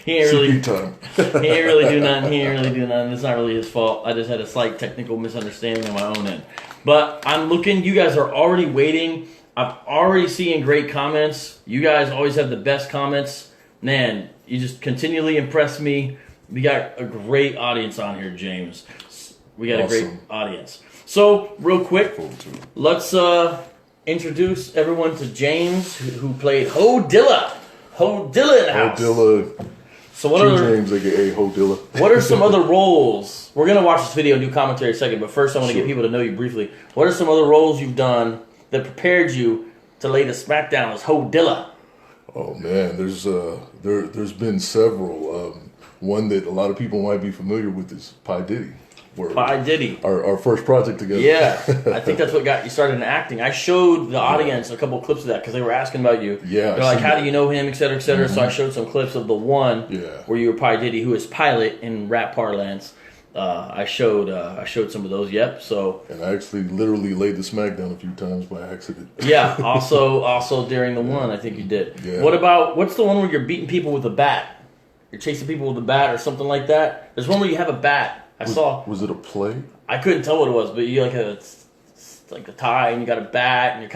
He ain't really time. He ain't really do nothing. He ain't really do nothing. It's not really his fault. I just had a slight technical misunderstanding on my own end. But I'm looking. You guys are already waiting. I'm already seeing great comments. You guys always have the best comments. Man, you just continually impress me. We got a great audience on here, James. We got a great audience. So, real quick, let's introduce everyone to James, who played Ho Dilla. Ho Dilla in the house. Ho Dilla. So what are James, aka Ho Dilla. What are some other roles? We're gonna watch this video and do commentary in a second, but first I want to get people to know you briefly. What are some other roles you've done that prepared you to lay the smackdown as Ho Dilla? Oh man, there's been several. One that a lot of people might be familiar with is Pi Diddy. Pi Diddy. Our first project together. Yeah, I think that's what got you started in acting. I showed the audience a couple of clips of that because they were asking about you. Yeah. They're like, how do you know him, et cetera, et cetera. So I showed some clips of the one where you were Pi Diddy, who is Pilot in rap parlance. I showed some of those. Yep. So. And I actually literally laid the smackdown a few times by accident. Yeah. Also during the one, I think you did. Yeah. What's the one where you're beating people with a bat? You're chasing people with a bat or something like that. There's one where you have a bat. Was it a play? I couldn't tell what it was, but you it's like a tie and you got a bat and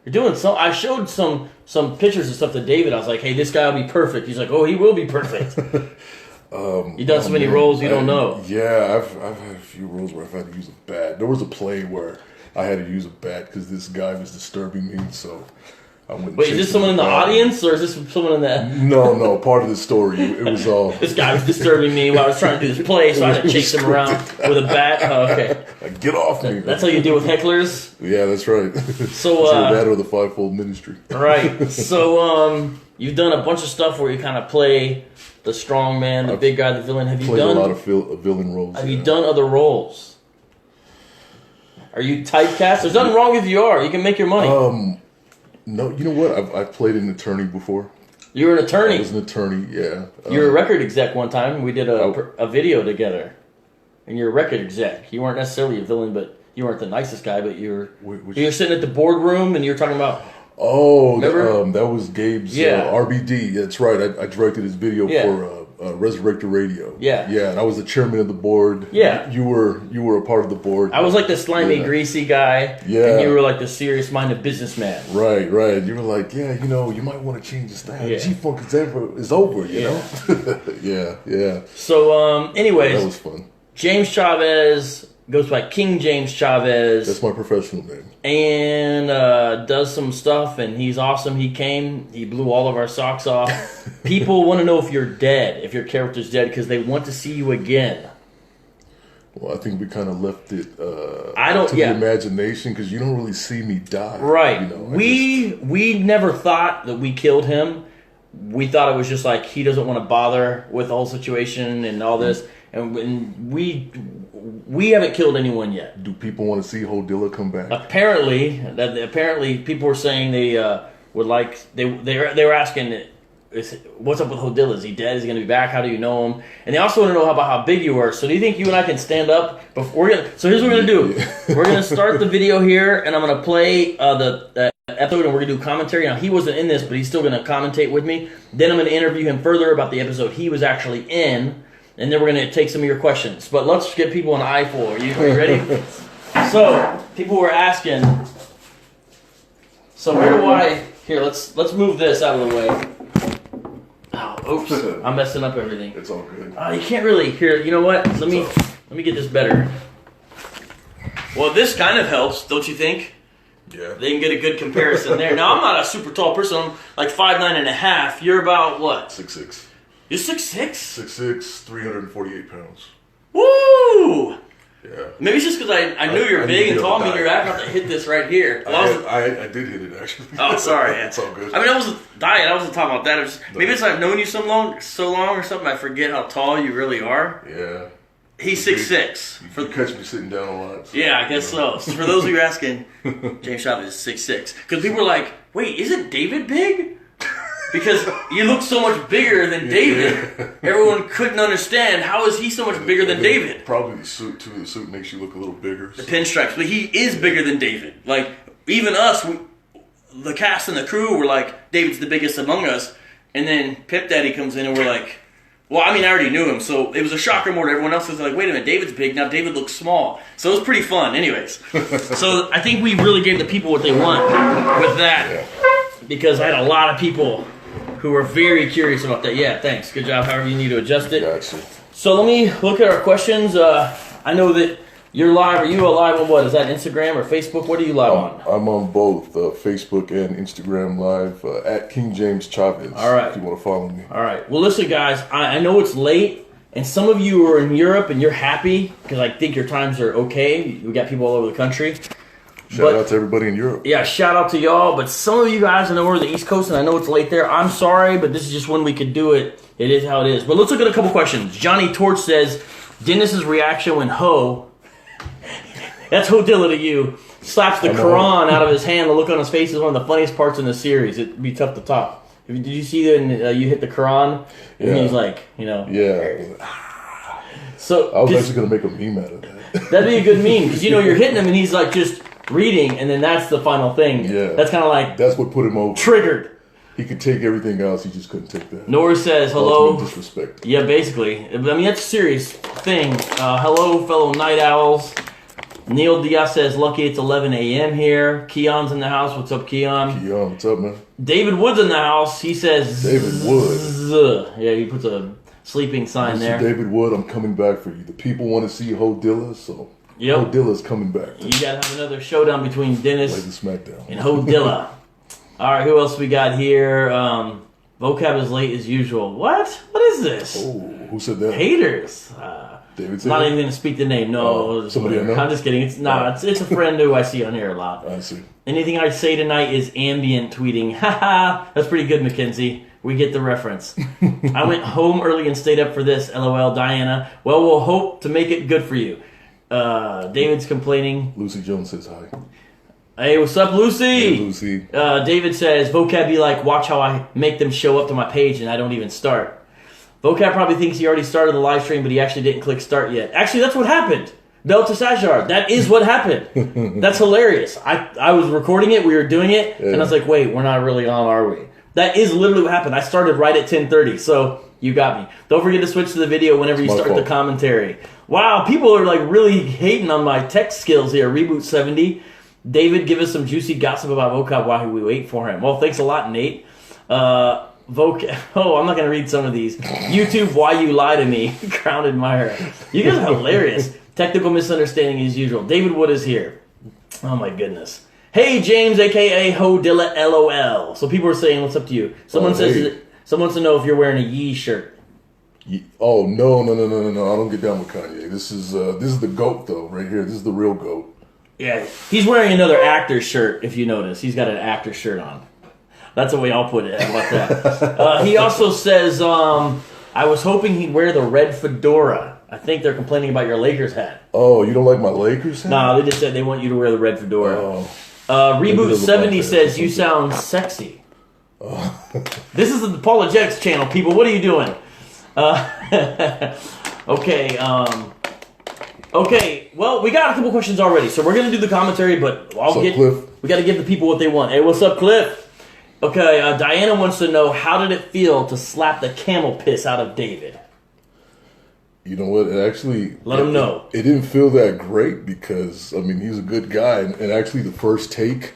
you're doing some. I showed some pictures of stuff to David. I was like, hey, this guy will be perfect. He's like, oh, he will be perfect. You've done so many roles you don't know. Yeah, I've had a few roles where I've had to use a bat. There was a play where I had to use a bat because this guy was disturbing me, so I went. Wait, is this someone in the audience or is this someone in the? No, part of the story. It was all. This guy was disturbing me while I was trying to do this play, so I had to chase him around with a bat. Oh, okay. Get off me. That's how you deal with hecklers? Yeah, that's right. So that or the fivefold ministry. Right. So you've done a bunch of stuff where you kind of play the strong man, the big guy, the villain. Have you done a lot of villain roles? Have you done other roles? Are you typecast? There's nothing wrong if you are. You can make your money. No, you know what? I've played an attorney before. You were an attorney? I was an attorney, yeah. You were a record exec one time. We did a video together. And you're a record exec. You weren't necessarily a villain, but you weren't the nicest guy, but you were sitting at the boardroom and you were talking about... Oh, that was Gabe's RBD. That's right. I directed his video for Resurrector Radio. Yeah. Yeah, and I was the chairman of the board. Yeah. You were a part of the board. I was like the slimy, greasy guy. Yeah. And you were like the serious-minded businessman. Right. You were like, you might want to change the style. Yeah. G-Funk is over, you know? Yeah. So, anyways. That was fun. James Chavez goes by King James Chavez. That's my professional name. And does some stuff, and he's awesome. He blew all of our socks off. People want to know if you're dead, if your character's dead, because they want to see you again. Well, I think we kind of left it to the imagination, because you don't really see me die. Right. You know, we never thought that we killed him. We thought it was just like he doesn't want to bother with the whole situation and all this. And we haven't killed anyone yet. Do people want to see Ho Dilla come back? Apparently, people were saying they would like they were asking, what's up with Ho Dilla? Is he dead? Is he going to be back? How do you know him? And they also want to know about how big you are. So do you think you and I can stand up? So here's what we're going to do. We're going to start the video here, and I'm going to play the episode, and we're going to do commentary. Now, he wasn't in this, but he's still going to commentate with me. Then I'm going to interview him further about the episode he was actually in. And then we're going to take some of your questions. But let's get people an eyeful. Are you ready? So, people were asking. So where do I... Here, let's move this out of the way. Oh, oops. I'm messing up everything. It's all good. You can't really... Here, you know what? Let me get this better. Well, this kind of helps, don't you think? Yeah. They can get a good comparison there. Now, I'm not a super tall person. I'm like 5'9.5". You're about what? 6'6". You're 6'6"? 6'6", 348 pounds. Woo! Yeah. Maybe it's just because I knew you're big and tall, and you're about to hit this right here. I did hit it, actually. Oh, sorry. It's all good. I mean, I wasn't dying. I wasn't talking about that. Maybe it's I've known you so long or something, I forget how tall you really are. Yeah. He's 6'6". You catch me sitting down a lot. So, yeah, I guess so. So for those of you asking, James Chavez is 6'6". Because people were like, wait, isn't David big? Because you look so much bigger than David. Everyone couldn't understand, how is he so much bigger than David? Probably the suit, too. The suit makes you look a little bigger. The pinstripes. But he is bigger than David. Like, even us, the cast and the crew were like, David's the biggest among us. And then Pip Daddy comes in and we're like, Well, I mean, I already knew him, so it was a shocker more to everyone else. Because like, wait a minute, David's big now. David looks small, so it was pretty fun. Anyways, so I think we really gave the people what they want with that, because I had a lot of people who were very curious about that. Yeah, thanks. Good job. However you need to adjust it. Gotcha. So let me look at our questions. I know that you're live. Are you live on what? Is that Instagram or Facebook? What are you live on? I'm on both Facebook and Instagram live at King James Chavez. All right. If you want to follow me. All right. Well, listen, guys. I know it's late, and some of you are in Europe, and you're happy because I think your times are okay. We got people all over the country. Shout out to everybody in Europe. Yeah, shout out to y'all. But some of you guys, I know we're the East Coast, and I know it's late there. I'm sorry, but this is just when we could do it. It is how it is. But let's look at a couple questions. Johnny Torch says, Dennis's reaction when that's Ho Dilla to you, slaps the Quran out of his hand. The look on his face is one of the funniest parts in the series. It'd be tough to top. Did you see that you hit the Quran? And he's like, Yeah. So I was actually going to make a meme out of that. That'd be a good meme, because you're hitting him and he's like just reading, and then that's the final thing. Yeah. That's kind of like... That's what put him over. Triggered. He could take everything else, he just couldn't take that. Nora says, hello. Ultimate disrespect. Yeah, basically. I mean, that's a serious thing. Hello, fellow night owls. Neil Diaz says, lucky it's 11 a.m. here. Keon's in the house. What's up, Keon? Keon, what's up, man? David Wood's in the house. He says... David Wood. Yeah, he puts a sleeping sign there. David Wood, I'm coming back for you. The people want to see Ho Dilla, so Ho Dilla's coming back. You got to have another showdown between Dennis and Ho Dilla. All right, who else we got here? Vocab is late as usual. What? What is this? Oh, who said that? Haters. David said not that? even going to speak the name. No. Somebody I know? I'm just kidding. It's a friend who I see on here a lot. I see. Anything I say tonight is ambient tweeting. Haha, that's pretty good, Mackenzie. We get the reference. I went home early and stayed up for this. LOL, Diana. Well, we'll hope to make it good for you. David's complaining. Lucy Jones says hi. Hey, what's up, Lucy? Hey, Lucy. David says, Vocab be like, watch how I make them show up to my page and I don't even start. Vocab probably thinks he already started the live stream, but he actually didn't click start yet. Actually, that's what happened. Belta Sajar, that is what happened. That's hilarious. I was recording it, we were doing it, and I was like, wait, we're not really on, are we? That is literally what happened. I started right at 10:30, so you got me. Don't forget to switch to the video whenever you start the commentary. Wow, people are like really hating on my tech skills here. Reboot 70. David, give us some juicy gossip about Vocab while we wait for him. Well, thanks a lot, Nate. Vocab. Oh, I'm not going to read some of these. YouTube, why you lie to me. Crown admirer. You guys are hilarious. Technical misunderstanding as usual. David Wood is here. Oh, my goodness. Hey, James, a.k.a. Ho Dilla LOL. So people are saying, what's up to you? Someone wants to know if you're wearing a Yee shirt. Oh, no. I don't get down with Kanye. This is the GOAT, though, right here. This is the real GOAT. Yeah, he's wearing another actor's shirt, if you notice. He's got an actor's shirt on. That's the way I'll put it. How about that? He also says, I was hoping he'd wear the red fedora. I think they're complaining about your Lakers hat. Oh, you don't like my Lakers hat? No, they just said they want you to wear the red fedora. Reboot 70 says, you sound sexy. This is the Apologetics channel, people. What are you doing? Okay, well, we got a couple questions already, so we're going to do the commentary, but we got to give the people what they want. Hey, what's up, Cliff? Okay, Diana wants to know, how did it feel to slap the camel piss out of David? You know what? It actually... Let him know. It didn't feel that great because, I mean, he's a good guy, and actually the first take,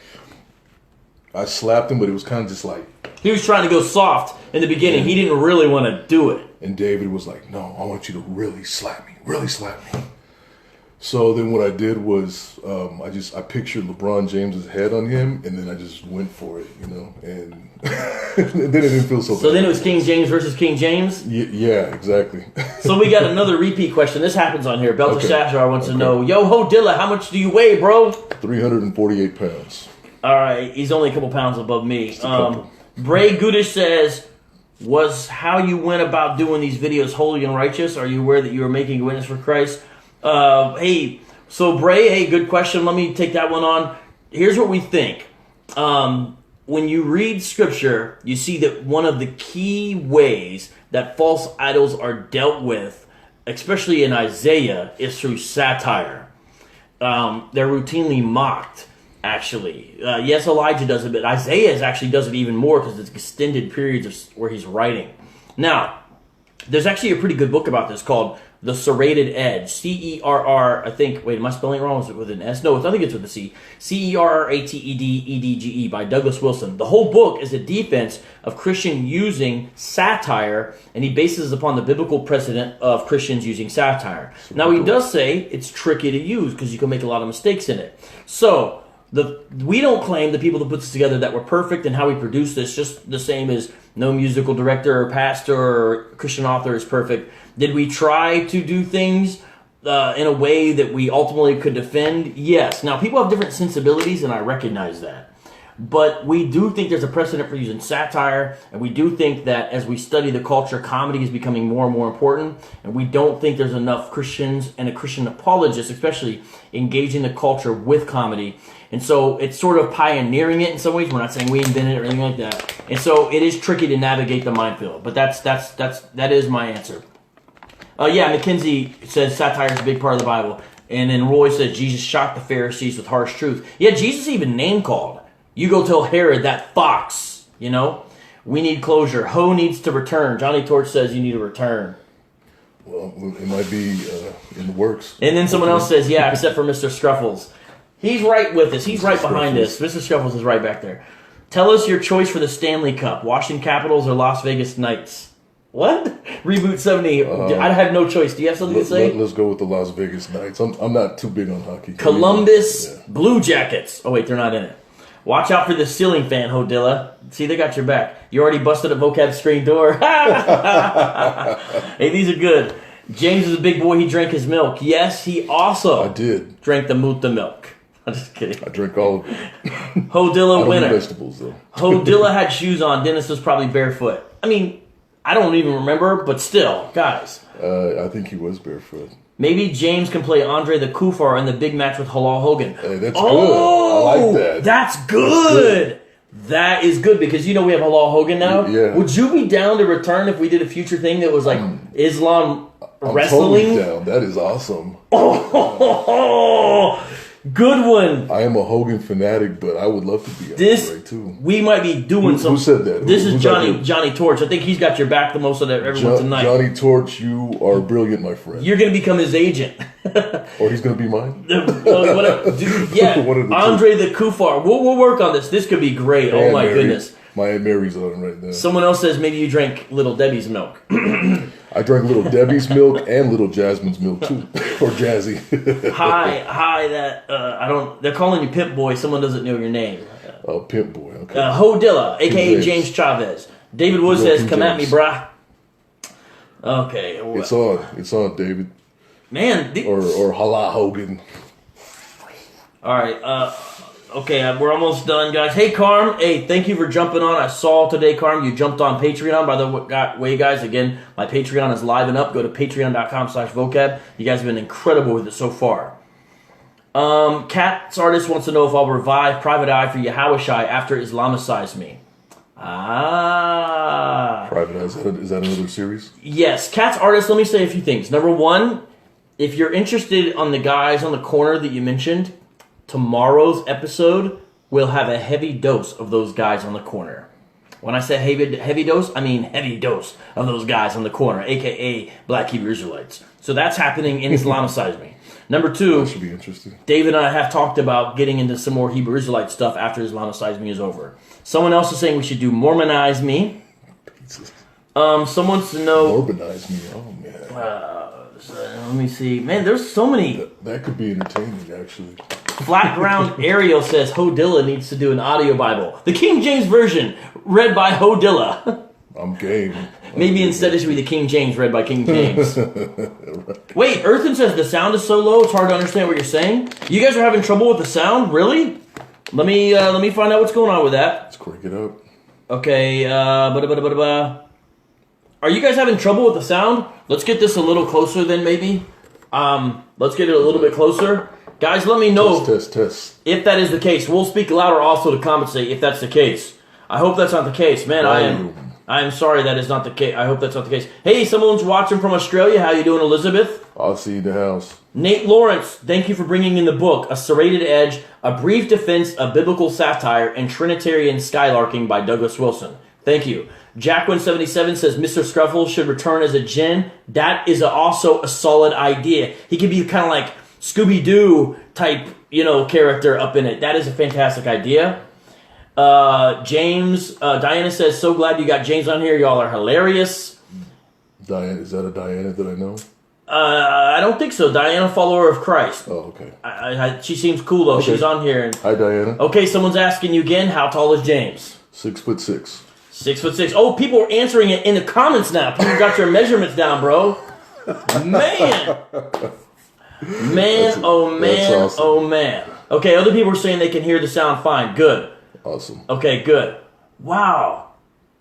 I slapped him, but it was kind of just like... He was trying to go soft in the beginning. He didn't really want to do it. And David was like, no, I want you to really slap me. Really slap me. So then what I did was I pictured LeBron James's head on him, and then I just went for it, and then it didn't feel so bad. So then it was King James versus King James? Yeah, exactly. So we got another repeat question. This happens on here. Belta Shashar wants to know, yo, Ho Dilla, how much do you weigh, bro? 348 pounds. All right, he's only a couple pounds above me. Bray Gudish says, was how you went about doing these videos holy and righteous? Are you aware that you were making a witness for Christ? Hey, so Bray, good question. Let me take that one on. Here's what we think. When you read scripture, you see that one of the key ways that false idols are dealt with, especially in Isaiah, is through satire. They're routinely mocked, actually. Yes, Elijah does it, but Isaiah actually does it even more because it's extended periods where he's writing. Now, There's actually a pretty good book about this called The Serrated Edge. C-E-R-R, I think, wait, am I spelling it wrong? Is it with an S? No, I think it's with a C. C-E-R-R-A-T-E-D-E-D-G-E by Douglas Wilson. The whole book is a defense of Christian using satire, and he bases upon the biblical precedent of Christians using satire. Now, he does say it's tricky to use because you can make a lot of mistakes in it. So, we don't claim the people that put this together that were perfect and how we produce this, just the same as no musical director or pastor or Christian author is perfect. Did we try to do things in a way that we ultimately could defend? Yes. Now, people have different sensibilities, and I recognize that. But we do think there's a precedent for using satire, and we do think that as we study the culture, comedy is becoming more and more important, and we don't think there's enough Christians and a Christian apologist, especially, engaging the culture with comedy. And so it's sort of pioneering it in some ways. We're not saying we invented it or anything like that. And so it is tricky to navigate the minefield. But that is my answer. Yeah, McKenzie says satire is a big part of the Bible. And then Roy says Jesus shocked the Pharisees with harsh truth. Yeah, Jesus even name called. You go tell Herod that fox, you know. We need closure. Ho needs to return. Johnny Torch says you need to return. Well, it might be in the works. And then someone else says, yeah, except for Mr. Scruffles. He's right with us. He's right behind us. Mr. Scruffles is right back there. Tell us your choice for the Stanley Cup. Washington Capitals or Las Vegas Knights? What? Reboot 70. I have no choice. Do you have something to say? Let's go with the Las Vegas Knights. I'm not too big on hockey. Columbus Blue Jackets. Oh, wait, they're not in it. Watch out for the ceiling fan, Hodilla. See, they got your back. You already busted a Vocab screen door. Hey, these are good. James is a big boy. He drank his milk. Yes, he also drank the Muta milk. I'm just kidding. I drank all of it. Hodilla winner. Vegetables, though. Hodilla had shoes on. Dennis was probably barefoot. I mean, I don't even remember, but still, guys. I think he was barefoot. Maybe James can play Andre the Kufar in the big match with Halal Hogan. Hey, that's good. I like that. That's good. That is good because you know we have Halal Hogan now. Yeah. Would you be down to return if we did a future thing that was like Islam wrestling? I'm totally down. That is awesome. Oh, good one. I am a Hogan fanatic, but I would love to be on this too. We might be doing something. Who said that? This is Johnny Torch. I think he's got your back the most of everyone tonight. Johnny Torch, you are brilliant, my friend. You're going to become his agent. Or he's going to be mine? Yeah, Andre the Kufar. We'll work on this. This could be great. Oh my goodness. My Aunt Mary's on right now. Someone else says maybe you drank Little Debbie's milk. I drank Little Debbie's milk and Little Jasmine's milk too, or Jazzy. Hi. I don't. They're calling you Pimp Boy. Someone doesn't know your name. Oh, Pimp Boy. Okay. Hodilla, aka James Chavez. David Wood says, "Come at me, brah." Okay. It's on, David. Man. Or Hala Hogan. All right. Okay, we're almost done, guys. Hey, Carm. Hey, thank you for jumping on. I saw today, Carm, you jumped on Patreon. By the way, guys, again, my Patreon is live and up. Go to patreon.com/vocab. You guys have been incredible with it so far. Cat's Artist wants to know if I'll revive Private Eye for Yahushai after Islamicize me. Private Eye, is that another series? Yes. Cat's Artist, let me say a few things. Number one, if you're interested on the guys on the corner that you mentioned, tomorrow's episode will have a heavy dose of those guys on the corner. When I say heavy dose, I mean heavy dose of those guys on the corner, a.k.a. Black Hebrew Israelites. So that's happening in Islamicize Me. Number two, that should be interesting. David and I have talked about getting into some more Hebrew Israelite stuff after Islamicize Me is over. Someone else is saying we should do Mormonize Me. Someone wants to know... Mormonize Me, oh man. Let me see. Man, there's so many... That could be entertaining, actually. Flat Ground Ariel says Hodilla needs to do an audio Bible. The King James Version, read by Hodilla. I'm game. Maybe instead it should be the King James, read by King James. Right. Wait, Earthen says the sound is so low, it's hard to understand what you're saying. You guys are having trouble with the sound? Really? Let me find out what's going on with that. Let's crank it up. Okay, Are you guys having trouble with the sound? Let's get this a little closer then, maybe. Let's get it a little bit closer. Guys, let me know test. If that is the case. We'll speak louder also to compensate if that's the case. I hope that's not the case. Man, I am sorry that is not the case. I hope that's not the case. Hey, someone's watching from Australia. How you doing, Elizabeth? I'll see you in the house. Nate Lawrence, thank you for bringing in the book, A Serrated Edge, A Brief Defense of Biblical Satire and Trinitarian Skylarking by Douglas Wilson. Thank you. Jacqueline77 says Mr. Scruffle should return as a djinn. That is also a solid idea. He could be kind of like Scooby-Doo type, character up in it. That is a fantastic idea. Diana says, so glad you got James on here. Y'all are hilarious. Diana, is that a Diana that I know? I don't think so. Diana, follower of Christ. Oh, okay. She seems cool though. Okay. She's on here. Hi, Diana. Okay, someone's asking you again. How tall is James? 6'6". 6'6". Oh, people are answering it in the comments now. People got your measurements down, bro. Man, Awesome. oh man. Okay, other people are saying they can hear the sound fine. Good. Awesome. Okay, good. Wow.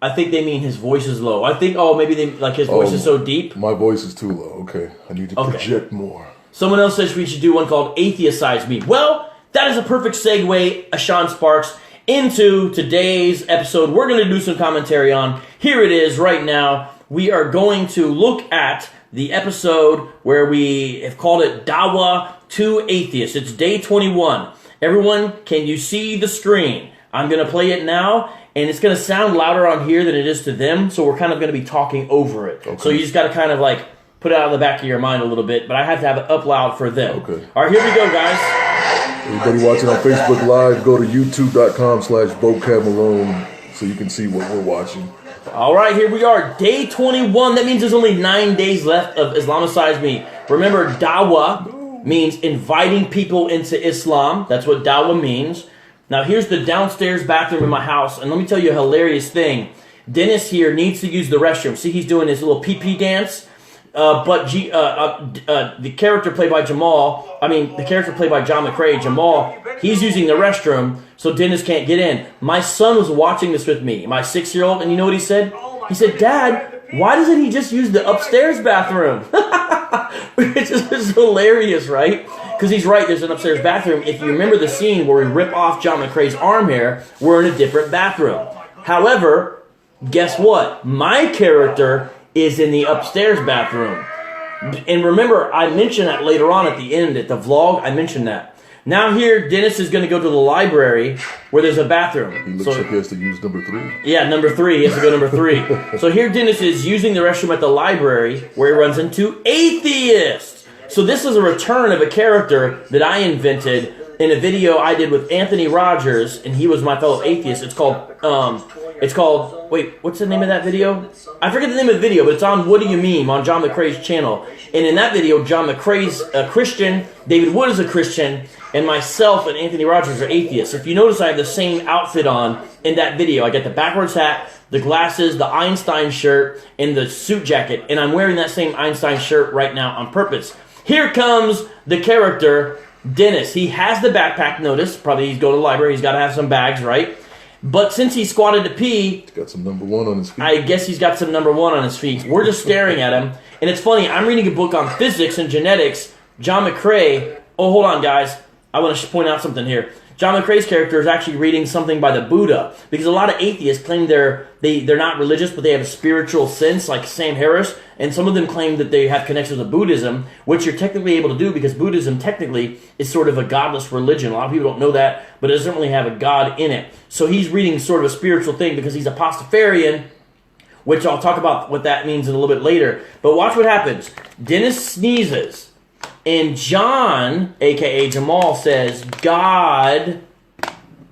I think they mean his voice is low. I think, maybe his voice is so deep. My voice is too low. Okay, I need to project more. Someone else says we should do one called Atheicize Me. Well, that is a perfect segue, Sean Sparks, into today's episode. We're going to do some commentary on. Here it is right now. We are going to look at the episode where we have called it Dawah to Atheists. It's day 21. Everyone, can you see the screen? I'm going to play it now, and it's going to sound louder on here than it is to them, so we're kind of going to be talking over it. Okay. So you just got to kind of like put it out of the back of your mind a little bit, but I have to have it up loud for them. Okay. All right, here we go, guys. Everybody watching on Facebook Live, go to youtube.com/Vocab Malone so you can see what we're watching. All right, here we are, day 21. That means there's only 9 days left of Islamicize Me. Remember, Dawah means inviting people into Islam. That's what Dawah means. Now, here's the downstairs bathroom in my house, and let me tell you a hilarious thing. Dennis here needs to use the restroom. See, he's doing his little pee-pee dance. But the character played by John McCrae, Jamal, he's using the restroom, so Dennis can't get in. My son was watching this with me, my 6-year-old, and you know what he said? He said, Dad, why doesn't he just use the upstairs bathroom? Which is hilarious, right? Because he's right, there's an upstairs bathroom. If you remember the scene where we rip off John McCrae's arm hair, we're in a different bathroom. However, guess what? My character is in the upstairs bathroom. And remember, I mentioned that later on at the end, at the vlog, I mentioned that. Now here, Dennis is going to go to the library where there's a bathroom. He looks like he has to use number 3. Yeah, number 3. He has to go number 3. So here Dennis is using the restroom at the library where he runs into atheists. So this is a return of a character that I invented in a video I did with Anthony Rogers, and he was my fellow atheist. It's called, wait, what's the name of that video? I forget the name of the video, but it's on What Do You Mean on John McCrae's channel. And in that video, John McCrae's a Christian, David Wood is a Christian, and myself and Anthony Rogers are atheists. If you notice, I have the same outfit on in that video. I got the backwards hat, the glasses, the Einstein shirt, and the suit jacket. And I'm wearing that same Einstein shirt right now on purpose. Here comes the character, Dennis. He has the backpack, notice. Probably he's going to the library. He's got to have some bags, right? But since he squatted to pee... He's got some number 1 on his feet. I guess he's got some number 1 on his feet. We're just staring at him. And it's funny, I'm reading a book on physics and genetics. John McCrae... Oh, hold on, guys. I want to point out something here. John McCrae's character is actually reading something by the Buddha. Because a lot of atheists claim they're not religious, but they have a spiritual sense, like Sam Harris. And some of them claim that they have connections with Buddhism, which you're technically able to do because Buddhism technically is sort of a godless religion. A lot of people don't know that, but it doesn't really have a god in it. So he's reading sort of a spiritual thing because he's a Pastafarian, which I'll talk about what that means in a little bit later. But watch what happens. Dennis sneezes. And John, a.k.a. Jamal, says, God,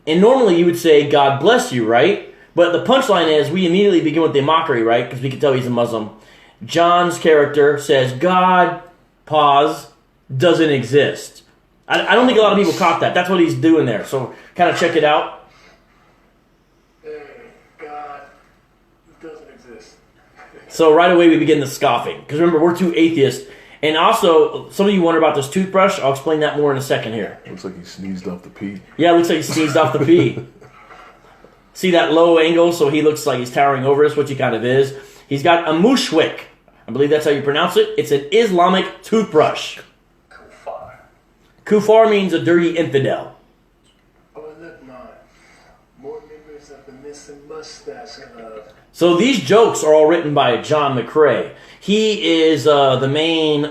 and normally you would say, God bless you, right? But the punchline is, we immediately begin with the mockery, right? Because we can tell he's a Muslim. John's character says, God, pause, doesn't exist. I don't think a lot of people caught that. That's what he's doing there. So kind of check it out. God doesn't exist. So right away we begin the scoffing. Because remember, we're two atheists. And also, some of you wonder about this toothbrush. I'll explain that more in a second here. Looks like he sneezed off the pee. Yeah, it looks like he sneezed off the pee. See that low angle? So he looks like he's towering over us, which he kind of is. He's got a mushwik. I believe that's how you pronounce it. It's an Islamic toothbrush. Kufar. Kufar means a dirty infidel. Oh, look, man. More members of the missing mustache. So these jokes are all written by John McCrae. He is the main,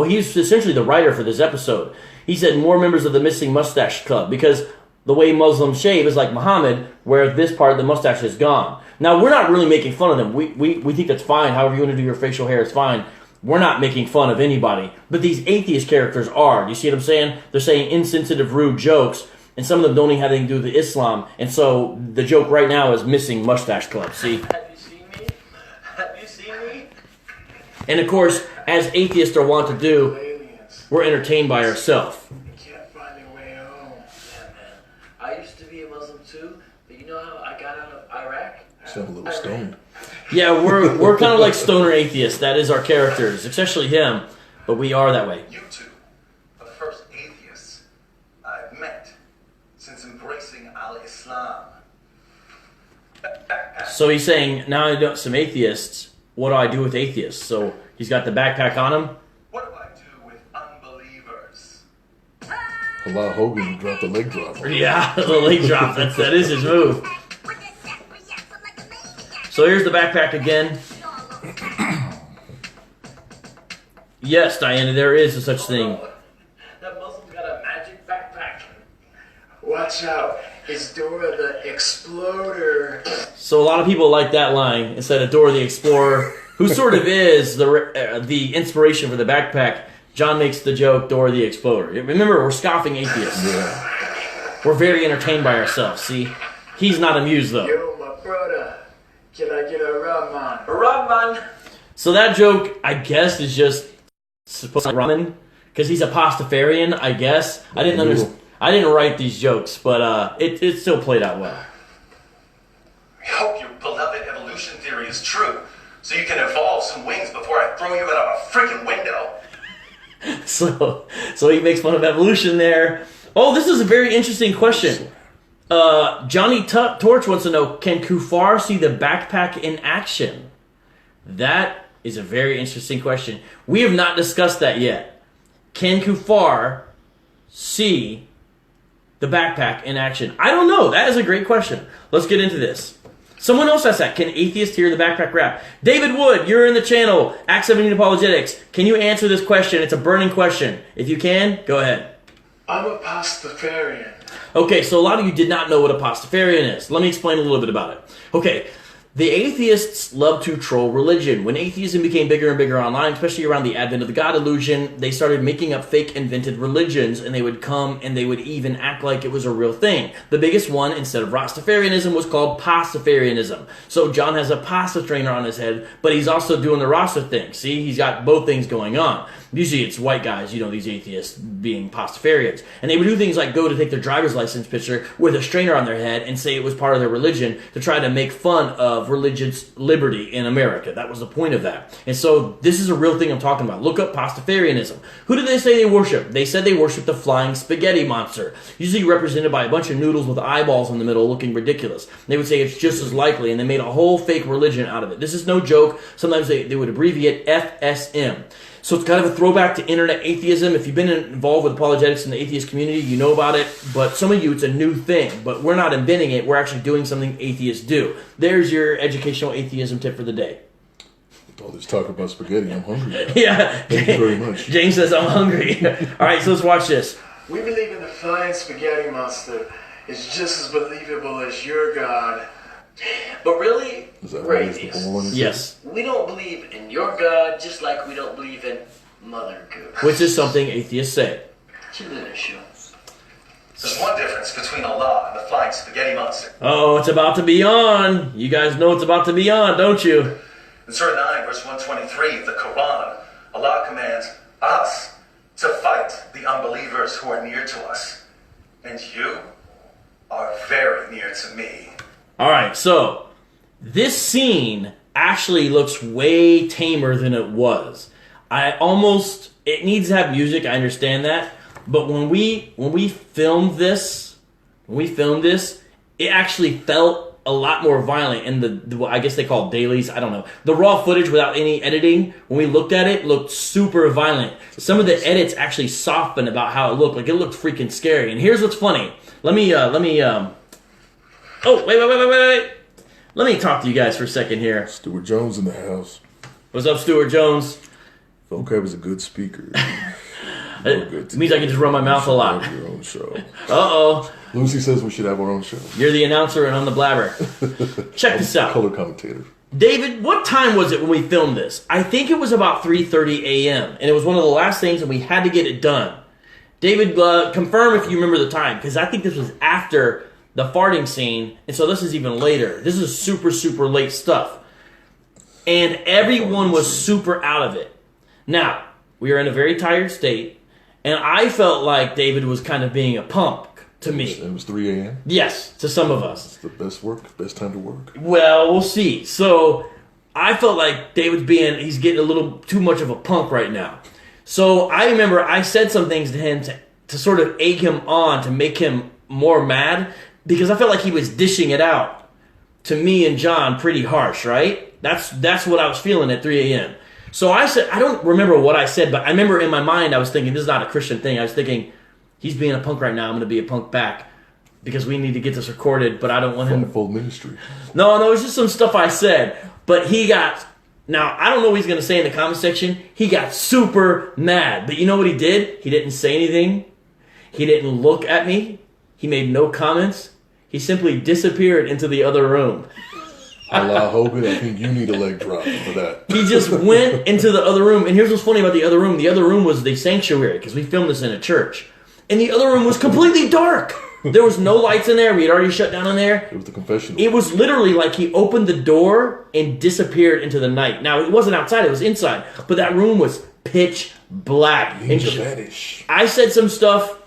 he's essentially the writer for this episode. He said more members of the Missing Mustache Club because the way Muslims shave is like Muhammad, where this part of the mustache is gone. Now, we're not really making fun of them. We think that's fine. However you want to do your facial hair, it's fine. We're not making fun of anybody. But these atheist characters are. Do you see what I'm saying? They're saying insensitive, rude jokes, and some of them don't even have anything to do with Islam. And so the joke right now is missing Mustache Club. See? Have you seen me? Have you seen me? And of course, as atheists are wont to do, Aliens. we're entertained by ourselves. You can't find your way home. Yeah, man. I used to be a Muslim too, but you know how I got out of Iraq? Sound a little stoned. Yeah, we're kind of like stoner atheists. That is our characters, especially him. But we are that way. You two are the first atheists I've met since embracing Al-Islam. So he's saying, now I know some atheists. What do I do with atheists? So he's got the backpack on him. What do I do with unbelievers? Allah Hogan dropped the leg drop. Yeah, the leg drop. That is his move. So here's the backpack again. Yes, Diana, there is a such thing. That Muslim's got a magic backpack. Watch out. It's Dora the Exploder. So a lot of people like that line instead of Dora the Explorer, who sort of is the inspiration for the backpack. John makes the joke, Dora the Exploder. Remember, we're scoffing atheists. Yeah. We're very entertained by ourselves, see? He's not amused, though. Yo, my brother. Can I get a rum on? Run, man. So that joke, I guess, is just supposed to be ramen, because he's a pastafarian, I guess. I didn't understand. I didn't write these jokes, but it still played out well. I hope your beloved evolution theory is true, so you can evolve some wings before I throw you out of a freaking window. So he makes fun of evolution there. Oh, this is a very interesting question. Johnny Torch wants to know, can Kufar see the backpack in action? That is a very interesting question. We have not discussed that yet. Can Kufar see the backpack in action? I don't know. That is a great question. Let's get into this. Someone else asked that. Can atheists hear the backpack rap? David Wood, you're in the channel. Act 17 Apologetics. Can you answer this question? It's a burning question. If you can, go ahead. I'm a pastafarian. Okay, so a lot of you did not know what a pastafarian is. Let me explain a little bit about it. Okay, the atheists love to troll religion. When atheism became bigger and bigger online, especially around the advent of the God illusion, they started making up fake invented religions, and they would come and they would even act like it was a real thing. The biggest one, instead of Rastafarianism, was called Pastafarianism. So John has a pasta trainer on his head, but he's also doing the Rasta thing. See, he's got both things going on. Usually it's white guys, these atheists being Pastafarians. And they would do things like go to take their driver's license picture with a strainer on their head and say it was part of their religion to try to make fun of religious liberty in America. That was the point of that. And so this is a real thing I'm talking about. Look up Pastafarianism. Who do they say they worship? They said they worship the flying spaghetti monster, usually represented by a bunch of noodles with eyeballs in the middle looking ridiculous. They would say it's just as likely, and they made a whole fake religion out of it. This is no joke. Sometimes they would abbreviate FSM. So it's kind of a throwback to internet atheism. If you've been involved with apologetics in the atheist community, you know about it. But some of you, it's a new thing. But we're not inventing it. We're actually doing something atheists do. There's your educational atheism tip for the day. With all this talk about spaghetti, I'm hungry now. Yeah. Thank you very much. James says, I'm hungry. All right, so let's watch this. We believe in the flying spaghetti monster. It's just as believable as your God. But really, Is that we're right? Is the atheists. ball on his Yes. We don't believe in your God, just like we don't believe in Mother Goose. Which is something atheists say. To the show. There's one difference between Allah and the flying spaghetti monster. Oh, it's about to be on. You guys know it's about to be on, don't you? In Surah 9, verse 123 of the Quran, Allah commands us to fight the unbelievers who are near to us. And you are very near to me. All right, so this scene actually looks way tamer than it was. It needs to have music, I understand that, but when we filmed this, it actually felt a lot more violent. And the I guess they call it dailies, I don't know. The raw footage without any editing, when we looked at it, looked super violent. Some of the edits actually softened about how it looked. Like, it looked freaking scary. And here's what's funny. Oh, wait. Let me talk to you guys for a second here. Stuart Jones in the house. What's up, Stuart Jones? Vocab is a good speaker. It means I can just run my mouth a lot. Have your own show. Uh-oh. Lucy says we should have our own show. You're the announcer and I'm the blabber. Check this out. Color commentator. David, what time was it when we filmed this? I think it was about 3:30 a.m. And it was one of the last things and we had to get it done. David, confirm if you remember the time, because I think this was after the farting scene, and so this is even later. This is super, super late stuff. And everyone was super out of it. Now, we were in a very tired state, and I felt like David was kind of being a punk to me. It was 3 a.m.? Yes, to some of us. It's the best time to work. Well, we'll see. So, I felt like David's he's getting a little too much of a punk right now. So I remember I said some things to him to sort of egg him on, to make him more mad, because I felt like he was dishing it out to me and John pretty harsh, right? That's what I was feeling at 3 a.m. So I said, I don't remember what I said, but I remember in my mind I was thinking, this is not a Christian thing. I was thinking, he's being a punk right now, I'm going to be a punk back, because we need to get this recorded, but I don't want him... Full ministry. No, it was just some stuff I said, but he got... Now, I don't know what he's going to say in the comment section. He got super mad. But you know what he did? He didn't say anything. He didn't look at me. He made no comments. He simply disappeared into the other room. Allah Hogan, I think you need a leg drop for that. He just went into the other room. And here's what's funny about the other room. The other room was the sanctuary, because we filmed this in a church. And the other room was completely dark. There was no lights in there. We had already shut down in there. It was the confessional. It was literally like he opened the door and disappeared into the night. Now, it wasn't outside. It was inside. But that room was pitch black. And vanish. I said some stuff,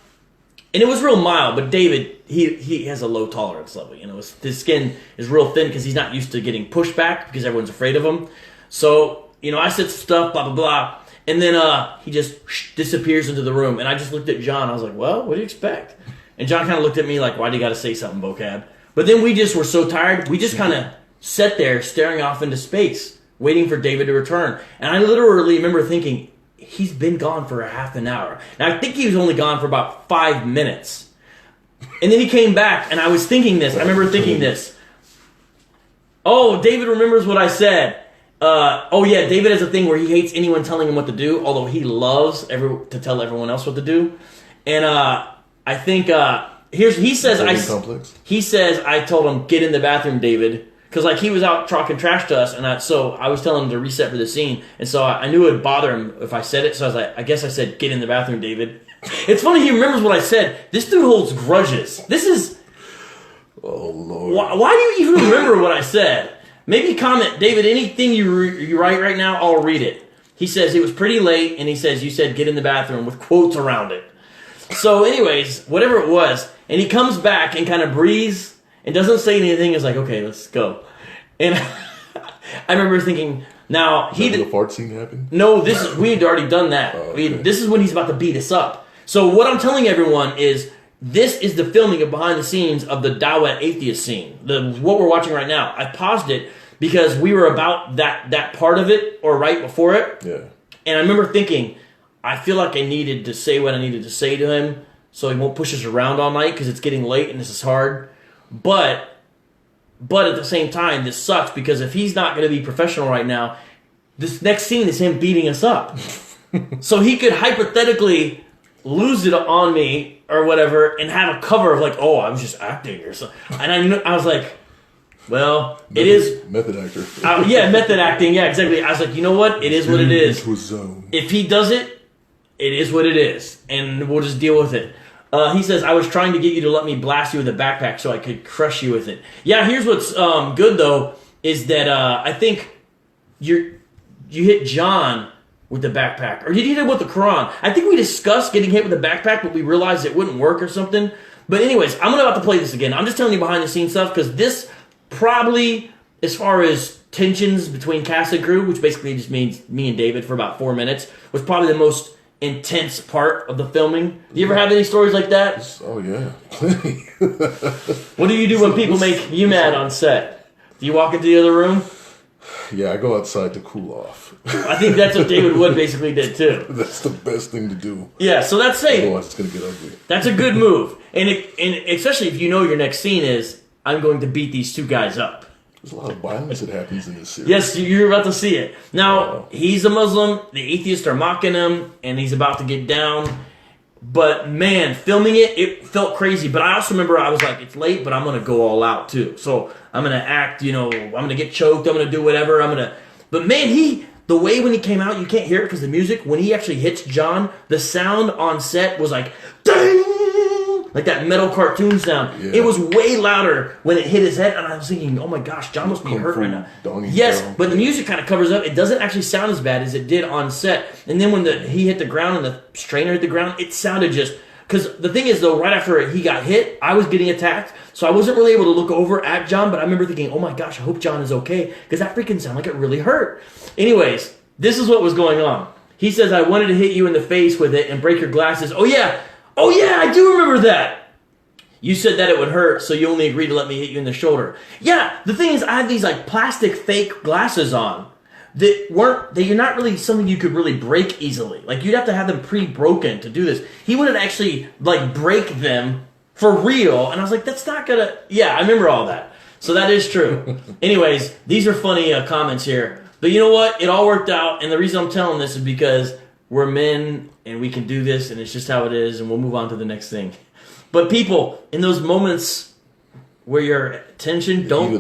and it was real mild. But David, he has a low tolerance level. You know, his skin is real thin because he's not used to getting pushed back because everyone's afraid of him. So, you know, I said some stuff, blah, blah, blah. And then he just disappears into the room. And I just looked at John. I was like, well, what do you expect? And John kind of looked at me like, why do you got to say something, Vocab? But then we just were so tired, we just kind of sat there staring off into space, waiting for David to return. And I literally remember thinking, he's been gone for a half an hour. Now, I think he was only gone for about 5 minutes. And then he came back, and I was thinking this. I remember thinking this. Oh, David remembers what I said. David has a thing where he hates anyone telling him what to do, although he loves to tell everyone else what to do. And I think he says I told him, get in the bathroom, David, because like he was out talking trash to us, and so I was telling him to reset for the scene, and so I knew it would bother him if I said it, so I was like, I guess I said, get in the bathroom, David. It's funny he remembers what I said. This dude holds grudges. This is... Oh, Lord. Why do you even remember what I said? Maybe comment, David, anything you write right now, I'll read it. He says, it was pretty late, and he says, you said get in the bathroom with quotes around it. So anyways, whatever it was, and he comes back and kind of breathes and doesn't say anything. It's like, okay, let's go. And I remember thinking, now did the fart scene happen? No, we had already done that. Okay. This is when he's about to beat us up. So what I'm telling everyone is, this is the filming of behind the scenes of the Dawet Atheist scene. What we're watching right now. I paused it because we were about that part of it, or right before it. Yeah. And I remember thinking, I feel like I needed to say what I needed to say to him so he won't push us around all night because it's getting late and this is hard. But at the same time, this sucks because if he's not going to be professional right now, this next scene is him beating us up. So he could hypothetically lose it on me or whatever and have a cover of like, oh, I was just acting or something. And I was like, well, it is... Method actor. Method acting. Yeah, exactly. I was like, you know what? It is what it is. If he does it, it is what it is, and we'll just deal with it. He says, I was trying to get you to let me blast you with a backpack so I could crush you with it. Yeah, here's what's good, though, is that I think you hit John with the backpack. Or you hit him with the Quran. I think we discussed getting hit with a backpack, but we realized it wouldn't work or something. But anyways, I'm about to play this again. I'm just telling you behind-the-scenes stuff, because this probably, as far as tensions between cast and crew, which basically just means me and David for about 4 minutes, was probably the most intense part of the filming. Do you ever have any stories like that? Oh, yeah. Plenty. What do you do when people make you mad on set? Do you walk into the other room? Yeah, I go outside to cool off. I think that's what David Wood basically did, too. That's the best thing to do. Yeah, so that's safe. Otherwise, it's going to get ugly. That's a good move. And especially if you know your next scene is, I'm going to beat these two guys up. There's a lot of violence that happens in this series. Yes, you're about to see it. Now, he's a Muslim, the atheists are mocking him, and he's about to get down. But man, filming it felt crazy. But I also remember I was like, it's late, but I'm going to go all out too. So I'm going to act, I'm going to get choked, I'm going to do whatever, But man, the way when he came out, you can't hear it because the music, when he actually hits John, the sound on set was like, ding! Like that metal cartoon sound. Yeah. It was way louder when it hit his head, and I was thinking, oh my gosh, John must be hurt right now. Yes, but the music kind of covers up. It doesn't actually sound as bad as it did on set. And then when he hit the ground and the strainer hit the ground, it sounded just... Because the thing is, though, right after he got hit, I was getting attacked, so I wasn't really able to look over at John, but I remember thinking, oh my gosh, I hope John is okay, because that freaking sounded like it really hurt. Anyways, this is what was going on. He says, I wanted to hit you in the face with it and break your glasses. Oh yeah, I do remember that. You said that it would hurt, so you only agreed to let me hit you in the shoulder. Yeah, the thing is, I had these like plastic fake glasses on you're not really something you could really break easily. Like you'd have to have them pre-broken to do this. He wouldn't actually like break them for real, and I was like, that's not gonna. Yeah, I remember all that. So that is true. Anyways, these are funny comments here, but you know what? It all worked out, and the reason I'm telling this is because we're men and we can do this, and it's just how it is, and we'll move on to the next thing. But people, in those moments where you're tension, don't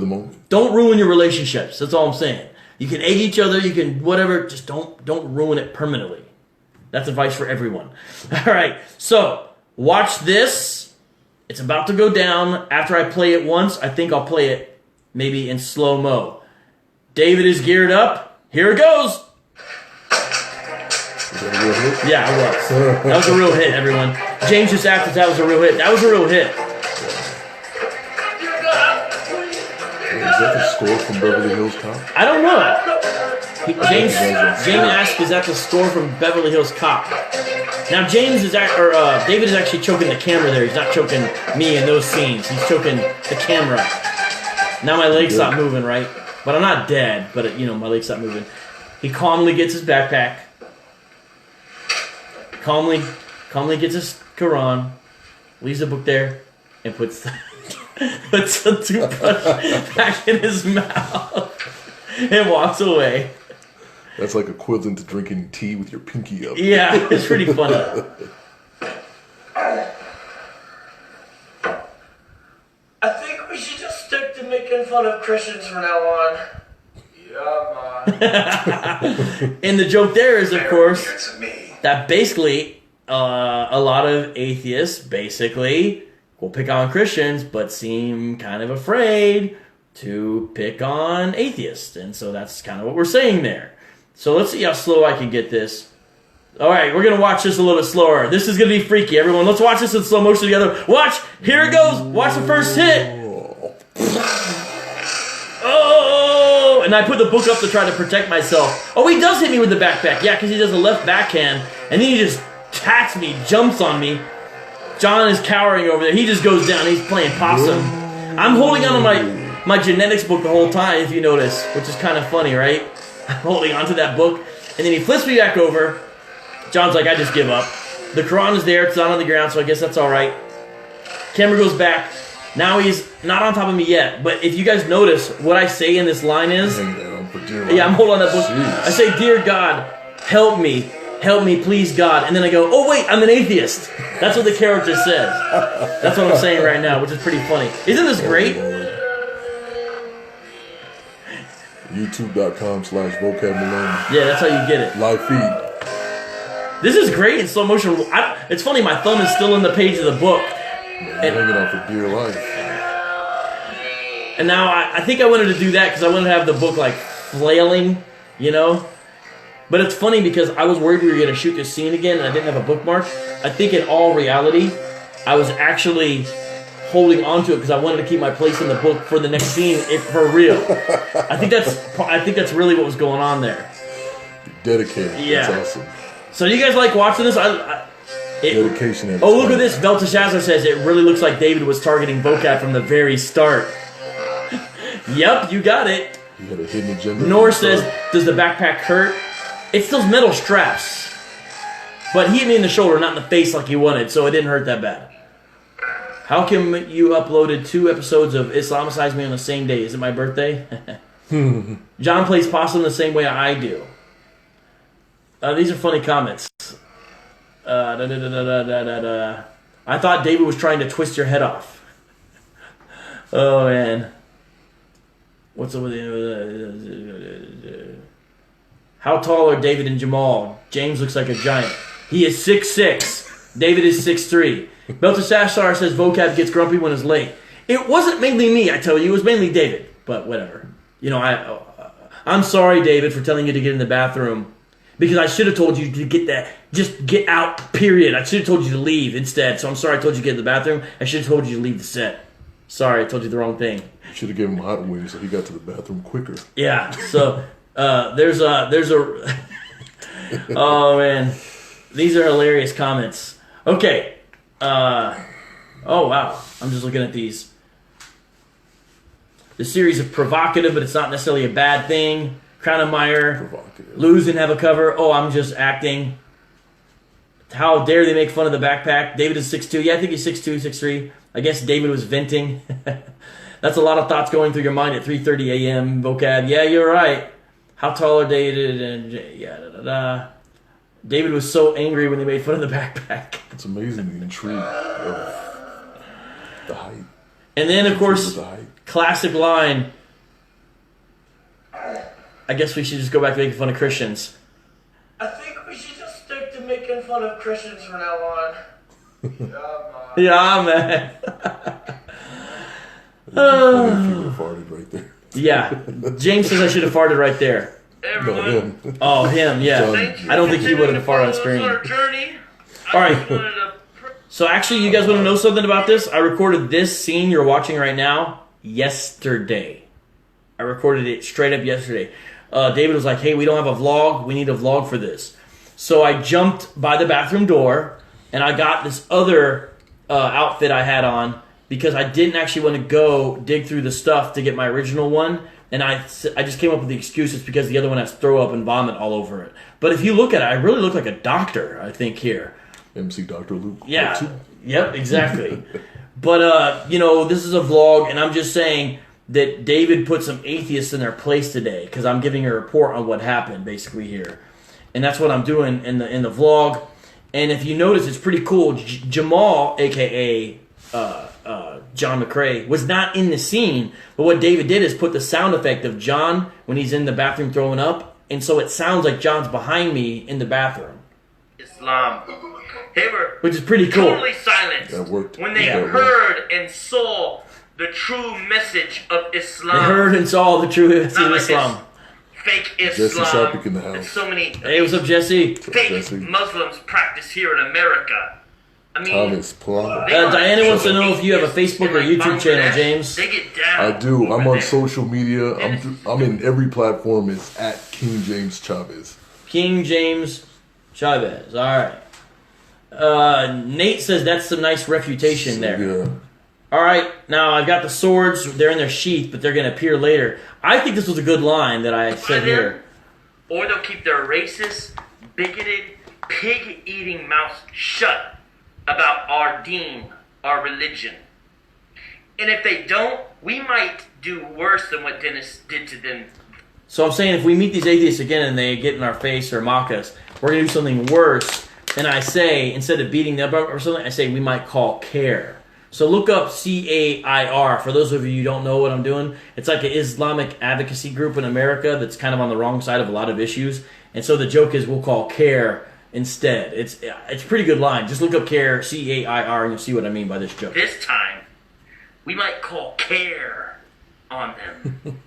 ruin your relationships. That's all I'm saying. You can egg each other, you can whatever, just don't ruin it permanently. That's advice for everyone. All right, so watch this. It's about to go down. After I play it once, I think I'll play it maybe in slow-mo. David is geared up. Here it goes. Was that a real hit? Yeah, it was. That was a real hit, everyone. James just asked if that was a real hit. That was a real hit. Is that the score from Beverly Hills Cop? I don't know. James asked, is that the score from Beverly Hills Cop? Now David is actually choking the camera there. He's not choking me in those scenes. He's choking the camera. Now my legs stop moving, right? But I'm not dead, but my legs stop moving. He calmly gets his backpack. Calmly gets his Quran, leaves the book there, and puts the toothbrush back in his mouth and walks away. That's like equivalent to drinking tea with your pinky up. Yeah, it's pretty funny. I think we should just stick to making fun of Christians from now on. Yeah, man. And the joke there is, of course, To me. that basically a lot of atheists basically will pick on Christians but seem kind of afraid to pick on atheists. And so that's kind of what we're saying there. So let's see how slow I can get this. All right, we're going to watch this a little bit slower. This is going to be freaky, everyone. Let's watch this in slow motion together. Watch. Here it goes. Watch the first hit. Oh! And I put the book up to try to protect myself. Oh, he does hit me with the backpack. Yeah, because he does a left backhand. And then he just attacks me, jumps on me. John is cowering over there. He just goes down. He's playing possum. I'm holding on to my genetics book the whole time, if you notice, which is kind of funny, right? I'm holding onto that book. And then he flips me back over. John's like, I just give up. The Quran is there. It's not on the ground, so I guess that's all right. Camera goes back. Now he's not on top of me yet. But if you guys notice, what I say in this line is... Yeah, I'm holding on that book. I say, Dear God, help me. Help me, please, God. And then I go, oh, wait, I'm an atheist. That's what the character says. That's what I'm saying right now, which is pretty funny. Isn't this great? YouTube.com/Vocab Malone. Yeah, that's how you get it. Live feed. This is great in slow motion. It's funny, my thumb is still in the page of the book. Man, hanging on for dear life. And now I think I wanted to do that because I wanted to have the book like flailing, But it's funny because I was worried we were going to shoot this scene again and I didn't have a bookmark. I think in all reality, I was actually holding on to it because I wanted to keep my place in the book for the next scene, if for real. I think that's really what was going on there. Dedicated. Yeah. That's awesome. So do you guys like watching this? Dedication. Oh, look at this. Belteshazzar says it really looks like David was targeting Vocab from the very start. Yep, you got it. You had a hidden agenda. Nor says, does the backpack hurt? It's those metal straps. But he hit me in the shoulder, not in the face like he wanted, so it didn't hurt that bad. How come you uploaded 2 episodes of Islamicize Me on the same day? Is it my birthday? John plays possum the same way I do. These are funny comments. I thought David was trying to twist your head off. Oh, man. What's up with How tall are David and Jamal? James looks like a giant. He is 6'6". David is 6'3". Belteshazzar says Vocab gets grumpy when it's late. It wasn't mainly me, I tell you. It was mainly David. But whatever. You know, I'm sorry, David, for telling you to get in the bathroom. Because I should have told you to get that. Just get out, period. I should have told you to leave instead. So I'm sorry I told you to get in the bathroom. I should have told you to leave the set. Sorry, I told you the wrong thing. You should have given him hot wings so he got to the bathroom quicker. Yeah, so there's a oh man, these are hilarious comments. Okay, oh wow, I'm just looking at these. The series is provocative, but it's not necessarily a bad thing. Cronemeyer, lose and have a cover. Oh, I'm just acting. How dare they make fun of the backpack? David is 6'2". Yeah, I think he's 6'2", 6'3". I guess David was venting. That's a lot of thoughts going through your mind at 3:30 a.m. Vocab. Yeah, you're right. How tall are David? And yeah, David was so angry when they made fun of the backpack. It's amazing the intrigue of the height. And then, of course, classic line. I guess we should just go back to making fun of Christians. I think we should just stick to making fun of Christians from now on. Yeah, man. If you were farted right there. Yeah. James says I should have farted right there. No, him. Oh, him, yeah. I don't think he would have farted on screen. All right. So actually, you guys want to know something about this? I recorded this scene you're watching right now yesterday. I recorded it straight up yesterday. David was like, hey, we don't have a vlog. We need a vlog for this. So I jumped by the bathroom door, and I got this other outfit I had on because I didn't actually want to go dig through the stuff to get my original one. And I just came up with the excuse it's because the other one has throw up and vomit all over it. But if you look at it, I really look like a doctor, I think, here. MC Dr. Luke. Yeah. Yep, exactly. But, you know, this is a vlog, and I'm just saying that David put some atheists in their place today because I'm giving a report on what happened, basically, here. And that's what I'm doing in the vlog. And if you notice, it's pretty cool. Jamal, a.k.a. John McCrae, was not in the scene. But what David did is put the sound effect of John when he's in the bathroom throwing up. And so it sounds like John's behind me in the bathroom. Islam. They were which is pretty cool. Totally silenced That worked. when they Yeah. heard and saw the true message of Islam. They heard and saw the true message Not of like Islam. Fake Jesse Islam. Sharpick in the house. And so many Hey, what's up, Jesse? fake Jesse. Muslims practice here in America. I mean, Thomas Plum. they are Diana wants to know if you have a atheists Facebook or in, like, YouTube channel, Bangladesh. James. They get down. I do. I'm over on there. social media. I'm in every platform. It's at King James Chavez. King James Chavez. All right. Nate says that's some nice refutation there. Yeah. All right. Now, I've got the swords. They're in their sheath, but they're going to appear later. I think this was a good line that I said here. Or they'll keep their racist, bigoted, pig-eating mouths shut about our deen, our religion. And if they don't, we might do worse than what Dennis did to them. So I'm saying if we meet these atheists again and they get in our face or mock us, we're going to do something worse. And I say, instead of beating them up or something, I say we might call CAIR. So look up CAIR. For those of you who don't know what I'm doing, it's like an Islamic advocacy group in America that's kind of on the wrong side of a lot of issues. And so the joke is we'll call CAIR instead. It's a pretty good line. Just look up CAIR, CAIR, and you'll see what I mean by this joke. This time, we might call CAIR on them.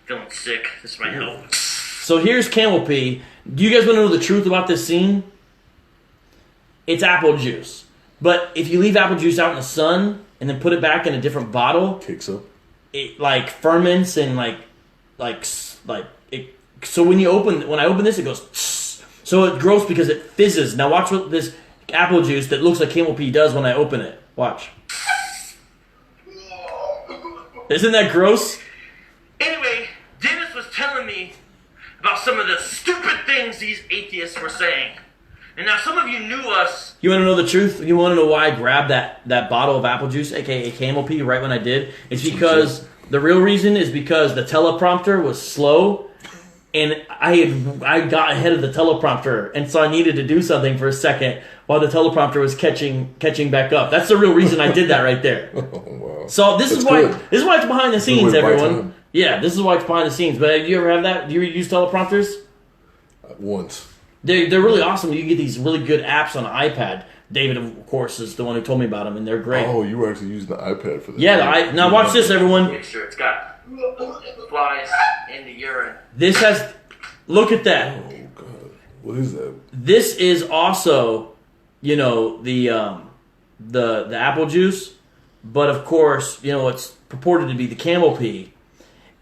Feeling sick. This might help. So here's Camel Pea. Do you guys want to know the truth about this scene? It's apple juice. But if you leave apple juice out in the sun and then put it back in a different bottle, Kicks up. it like ferments and like it. So when I open this, it goes. Tss. So it's gross because it fizzes. Now watch what this apple juice that looks like Camel Pea does when I open it. Watch. Isn't that gross? Anyway, Dennis was telling me about some of the stupid things these atheists were saying. And now some of you knew us. You want to know the truth? You want to know why I grabbed that bottle of apple juice, aka Camel Pea, right when I did? It's because the real reason is because the teleprompter was slow, and I got ahead of the teleprompter, and so I needed to do something for a second while the teleprompter was catching back up. That's the real reason I did that right there. Oh, wow. So this is why it's behind the scenes, way to buy everyone. time. Yeah, this is why it's behind the scenes. But do you ever have that? Do you use teleprompters? Once. They're really awesome. You can get these really good apps on an iPad. David, of course, is the one who told me about them, and they're great. Oh, you were actually using the iPad for that. Yeah, now watch this, everyone. Make sure it's got flies in the urine. This has. Look at that. Oh God, what is that? This is also, the apple juice, but of course, it's purported to be the camel pea.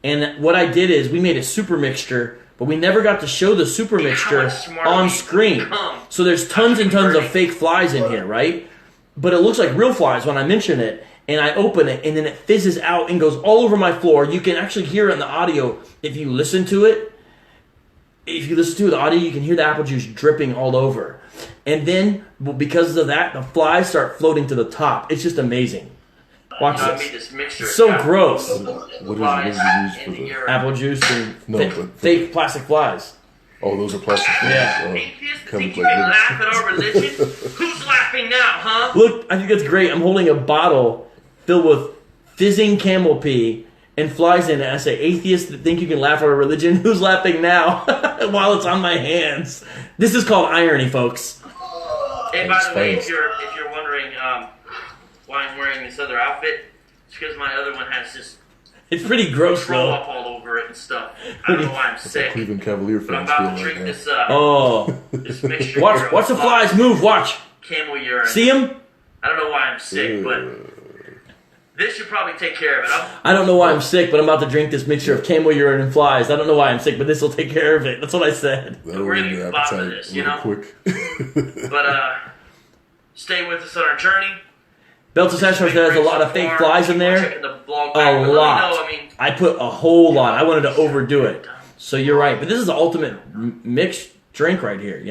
And what I did is we made a super mixture, but we never got to show the super mixture on screen. So there's tons and tons of fake flies in here, right? But it looks like real flies when I mention it, and I open it, and then it fizzes out and goes all over my floor. You can actually hear it in the audio if you listen to it. If you listen to the audio, you can hear the apple juice dripping all over. And then, because of that, the flies start floating to the top. It's just amazing. Watch I made this. this mixture. It's so gross. What is used for the... Apple juice and but fake plastic flies. Oh, those are plastic flies. Yeah. Atheists Comes think you like can this. laugh at our religion? Who's laughing now, huh? Look, I think that's great. I'm holding a bottle filled with fizzing camel pea and flies in it. I say, atheists that think you can laugh at our religion, who's laughing now? While it's on my hands. This is called irony, folks. And by the way, if you're wondering why I'm wearing this other outfit, it's because my other one has this It's pretty gross, throw though. up all over it and stuff. I don't know why I'm sick, Cleveland Cavalier but I'm fans feel about to like drink that. this Oh. this mixture. Watch here the of flies move. Watch. Camel urine. See them? I don't know why I'm sick, but this should probably take care of it. I don't know why I'm sick, but I'm about to drink this mixture of camel urine and flies. I don't know why I'm sick, but this will take care of it. That's what I said. That'll We're gonna ruin get your to the bottom of appetite this, real quick. But stay with us on our journey. Beltis Ashford has a lot of fake flies in there. Checking the blog A back, but let me lot. know, I mean, I put a whole lot. I wanted to overdo it. So you're right. But this is the ultimate mixed drink right here,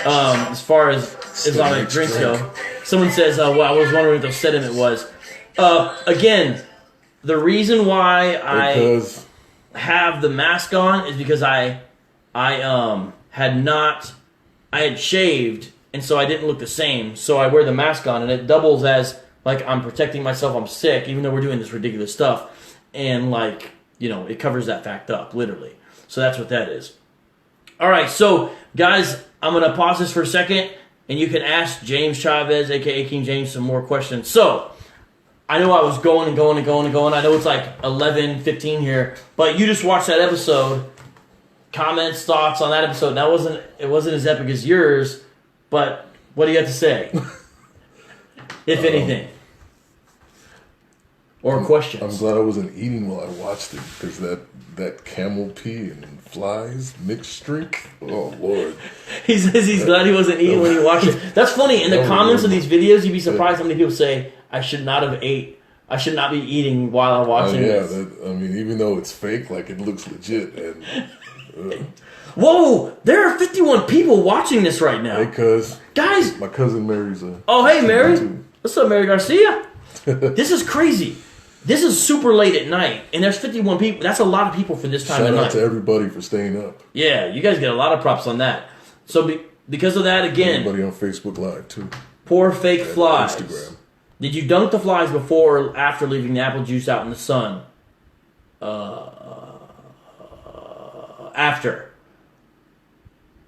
as far as Islamic drinks go. Someone says, well, I was wondering what the sediment was. Again, the reason why Because I have the mask on is because I had shaved, and so I didn't look the same. So I wear the mask on, and it doubles as like I'm protecting myself. I'm sick, even though we're doing this ridiculous stuff, and it covers that fact up, literally. So that's what that is. All right, so guys, I'm gonna pause this for a second, and you can ask James Chavez, aka King James, some more questions. So I know I was going and going and going and going. I know it's like 11:15 here, but you just watched that episode. Comments, thoughts on that episode. It wasn't as epic as yours, but what do you have to say, if anything, or questions? I'm glad I wasn't eating while I watched it, because that camel pea and flies mixed drink. Oh Lord! He says he's glad he wasn't eating when he watched it. That's funny. In the comments of these videos, you'd be surprised how many people say, "I should not have ate. I should not be eating while I'm watching this." Even though it's fake, like it looks legit. And Whoa! There are 51 people watching this right now. hey, cuz Guys! my cousin Mary's a. Oh, hey, Mary. too. What's up, Mary Garcia? This is crazy. This is super late at night, and there's 51 people. That's a lot of people for this time Shout of out night. to everybody for staying up. Yeah, you guys get a lot of props on that. So because of that, again, Everybody on Facebook Live too. poor fake And flies. Instagram. Did you dunk the flies before or after leaving the apple juice out in the sun? After.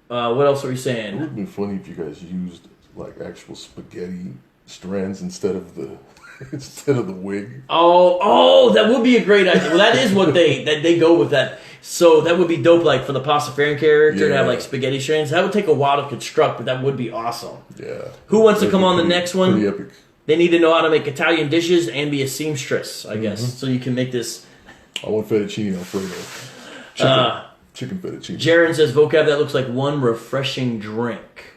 What else are we It saying? would have been funny if you guys used like actual spaghetti strands instead of the wig. Oh, that would be a great idea. Well, that is what they go with that. So that would be dope, like for the Pastafarian character to have Yeah. like spaghetti strands. That would take a while to construct, but that would be awesome. Yeah. Who wants to That'd come be on the pretty- next one? Pretty epic. They need to know how to make Italian dishes and be a seamstress, I guess, so you can make this. I want fettuccine Alfredo. Chicken fettuccine. Jaron says, vocab that looks like one refreshing drink.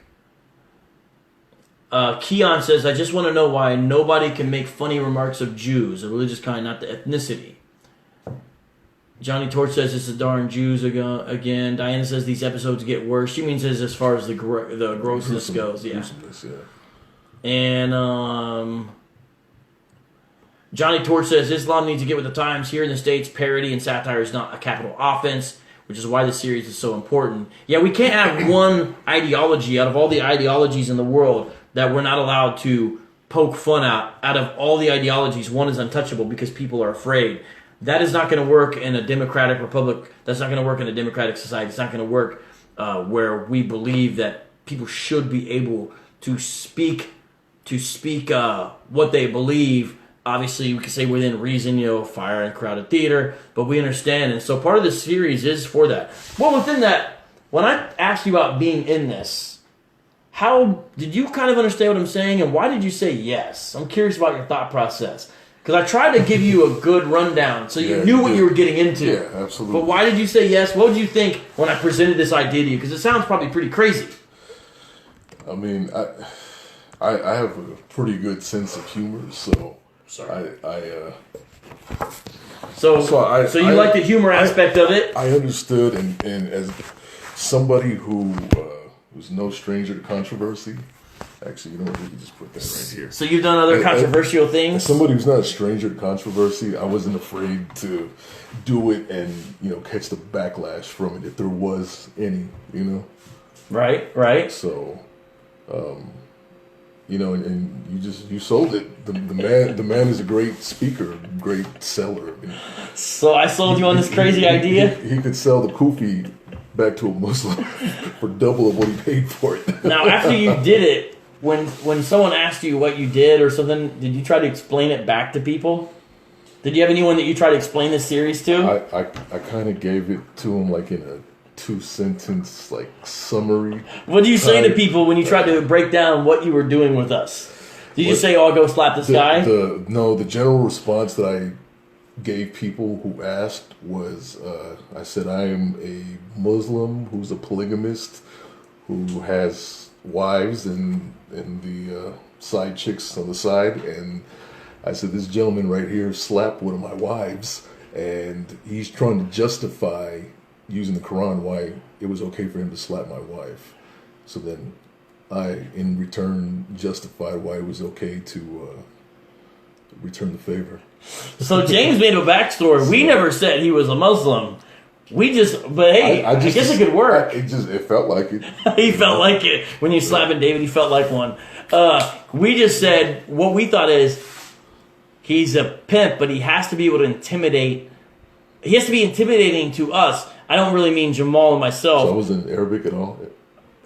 Keon says, I just want to know why nobody can make funny remarks of Jews, a religious kind, not the ethnicity. Johnny Torch says it's the darn Jews again. Diana says these episodes get worse. She means as far as the grossness goes. Yeah. And Johnny Torch says Islam needs to get with the times. Here in the States, parody and satire is not a capital offense, which is why the series is so important. Yeah, we can't have one ideology out of all the ideologies in the world that we're not allowed to poke fun at. Out of all the ideologies, one is untouchable because people are afraid. That is not going to work in a democratic republic. That's not going to work in a democratic society. It's not going to work where we believe that people should be able to speak what they believe. Obviously, we can say within reason, fire and crowded theater, but we understand. And so part of this series is for that. Well, within that, when I asked you about being in this, how did you kind of understand what I'm saying, and why did you say yes? I'm curious about your thought process. Because I tried to give you a good rundown so you knew what you were getting into. Yeah, absolutely. But why did you say yes? What did you think when I presented this idea to you? Because it sounds probably pretty crazy. I mean, I have a pretty good sense of humor, so... Sorry. So you like the humor aspect of it? I understood, and as somebody who was no stranger to controversy, actually, you know what, we can just put that right here. So you've done other controversial things? As somebody who's not a stranger to controversy, I wasn't afraid to do it and, catch the backlash from it if there was any, Right. So, and you sold it. The man is a great speaker, a great seller. So I sold you on this crazy idea? He could sell the kufi back to a Muslim for double of what he paid for it. Now, after you did it, when someone asked you what you did or something, did you try to explain it back to people? Did you have anyone that you tried to explain this series to? I kind of gave it to him like in a 2-sentence summary. What do you say to people when you tried to break down what you were doing with us? Did you say, "Oh, go slap this guy"? No, the general response that I gave people who asked was, I said I am a Muslim who's a polygamist who has wives and the side chicks on the side, and I said this gentleman right here slapped one of my wives, and he's trying to justify using the Quran why it was okay for him to slap my wife. So then I, in return, justified why it was okay to return the favor. So James made a backstory. We never said he was a Muslim. But hey, I guess it could work. It felt like it. He felt like it. When you slapping David, he felt like one. We just said what we thought is he's a pimp, but he has to be able to intimidate. He has to be intimidating to us. I don't really mean Jamal and myself. So I wasn't Arabic at all?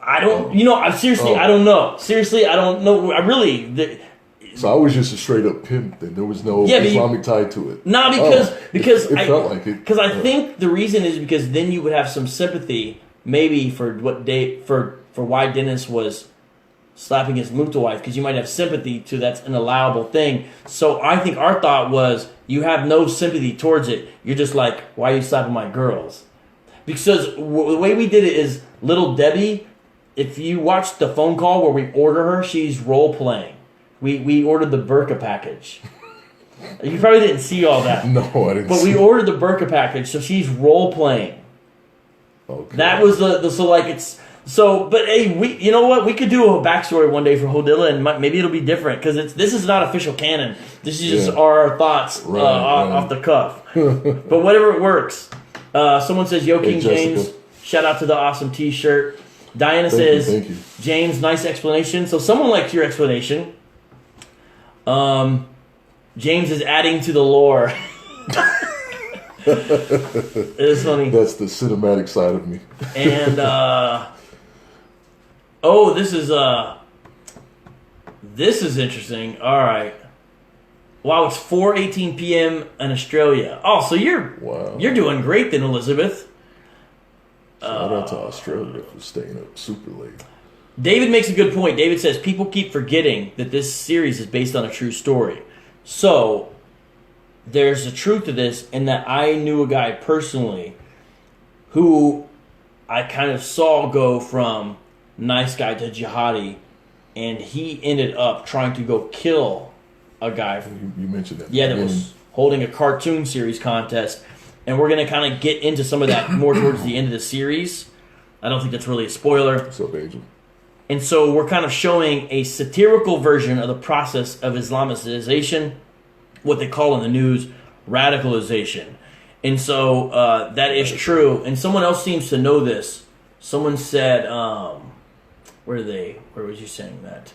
I don't, I don't know. Seriously, I don't know. So I was just a straight up pimp then. There was no Islamic tie to it. No, because it felt like it. Because I think the reason is because then you would have some sympathy, maybe for why Dennis was slapping his Mukta wife, because you might have sympathy to that's an allowable thing. So I think our thought was you have no sympathy towards it. You're just like, why are you slapping my girls? Because the way we did it is Little Debbie. If you watch the phone call where we order her, she's role playing. We ordered the burqa package. You probably didn't see all that. No, I didn't. But we ordered the burqa package, so she's role playing. Okay. That was But hey, you know what? We could do a backstory one day for Hodilla, and maybe it'll be different because this is not official canon. This is just our thoughts off the cuff. But whatever it works. Someone says, "Yo, King James." Shout out to the awesome T-shirt. Diana says, thank you. "James, nice explanation." So someone likes your explanation. James is adding to the lore. It's funny. That's the cinematic side of me. And this is interesting. All right. Wow, it's 4:18 p.m. in Australia. Oh, so you're doing great then, Elizabeth. Shout out to Australia for staying up super late. David makes a good point. David says, people keep forgetting that this series is based on a true story. So, there's a truth to this in that I knew a guy personally who I kind of saw go from nice guy to jihadi, and he ended up trying to go kill a guy. You mentioned that. Yeah, that was holding a cartoon series contest. and we're going to kind of get into some of that more towards the end of the series. I don't think that's really a spoiler. What's up, Angel? And so we're kind of showing a satirical version of the process of Islamicization, what they call in the news radicalization. And so that is true. And someone else seems to know this. Someone said, where was you saying that?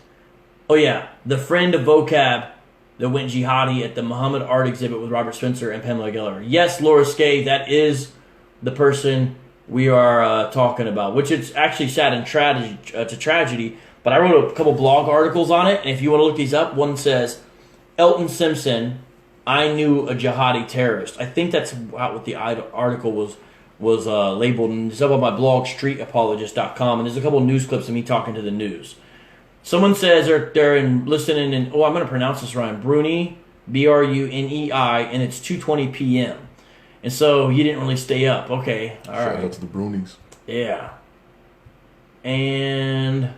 Oh yeah, the friend of Vocab that went jihadi at the Muhammad art exhibit with Robert Spencer and Pamela Geller. Yes, Laura Skay, that is the person we are talking about, which is actually sad and tragedy. But I wrote a couple blog articles on it, and if you want to look these up, one says, Elton Simpson, I knew a jihadi terrorist. I think that's what the article was labeled, and it's up on my blog, streetapologist.com, and there's a couple of news clips of me talking to the news. Someone says they're listening in, I'm going to pronounce this wrong, Brunei, B-R-U-N-E-I, and it's 2:20 p.m. And so you didn't really stay up. Okay, all right. Shout out to the Brunies. Yeah. And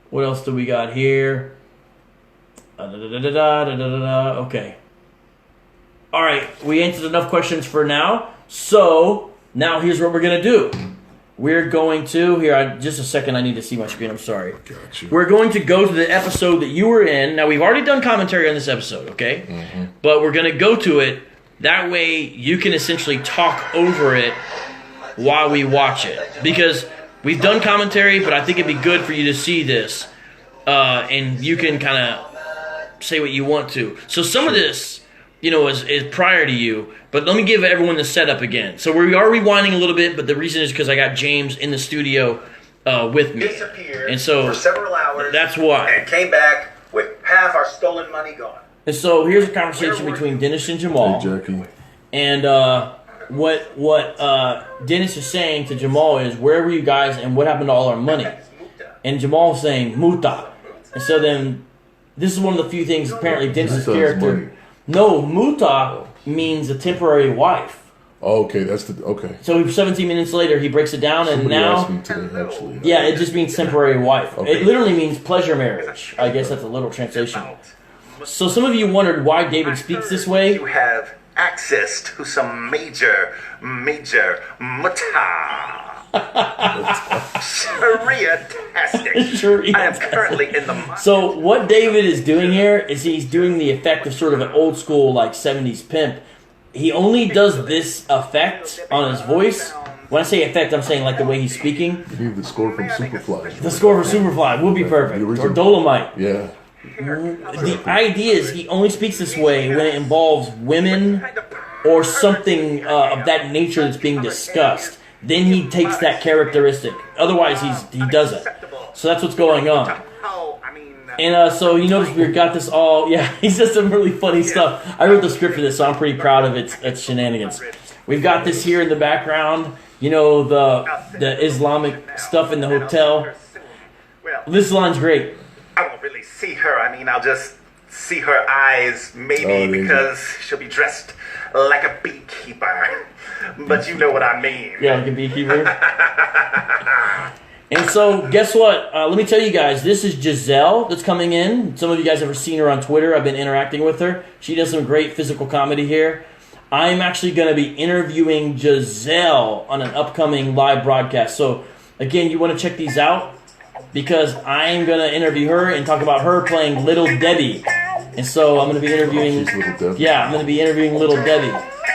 what else do we got here? Okay. All right, we answered enough questions for now. So now here's what we're going to do. We're going to, just a second, I need to see my screen, I'm sorry. Gotcha. We're going to go to the episode that you were in. Now, we've already done commentary on this episode, okay? Mm-hmm. But we're going to go to it. That way, you can essentially talk over it while we watch it. Because we've done commentary, but I think it'd be good for you to see this. And you can kind of say what you want to. So some of this, is prior to you. But let me give everyone the setup again. So we are rewinding a little bit, but the reason is because I got James in the studio with me. Disappeared and so for several hours. That's why. And came back with half our stolen money gone. And so here's a conversation between Dennis and Jamal. Hey, Jackie. And what Dennis is saying to Jamal is, where were you guys and what happened to all our money? And Jamal is saying, Muta. And so then, this is one of the few things, apparently, Dennis's Muta's character... money. No, Muta means a temporary wife. Oh, okay, okay. So 17 minutes later, he breaks it down, and Somebody now... asked me today, actually. Yeah, it just means temporary wife. Okay. It literally means pleasure marriage. I guess that's a little translation. So some of you wondered why David speaks this way. You have access to some major muta. Sharia-tastic. I am currently in the... So what David is doing here is he's doing the effect of sort of an old school, like, 70s pimp. He only does this effect on his voice. When I say effect, I'm saying like the way he's speaking. You need the score from Superfly. The score for Superfly would be perfect. Or Dolomite. Yeah. The idea is he only speaks this way when it involves women or something of that nature that's being discussed. Then he takes that characteristic. Otherwise, he doesn't. So that's what's going on. And so you notice we've got this all... Yeah, he says some really funny stuff. I wrote the script for this, so I'm pretty proud of its shenanigans. We've got this here in the background. The Islamic stuff in the hotel. This line's great. I won't really see her. I'll just see her eyes, maybe, because she'll be dressed like a beekeeper. But you know what I mean. Yeah, like a beekeeper. And so, guess what? Let me tell you guys, this is Giselle that's coming in. Some of you guys have ever seen her on Twitter. I've been interacting with her. She does some great physical comedy here. I'm actually going to be interviewing Giselle on an upcoming live broadcast. So, again, you want to check these out because I'm going to interview her and talk about her playing Little Debbie. And so I'm going to be interviewing... Little Debbie. Yeah, I'm going to be interviewing Little Debbie.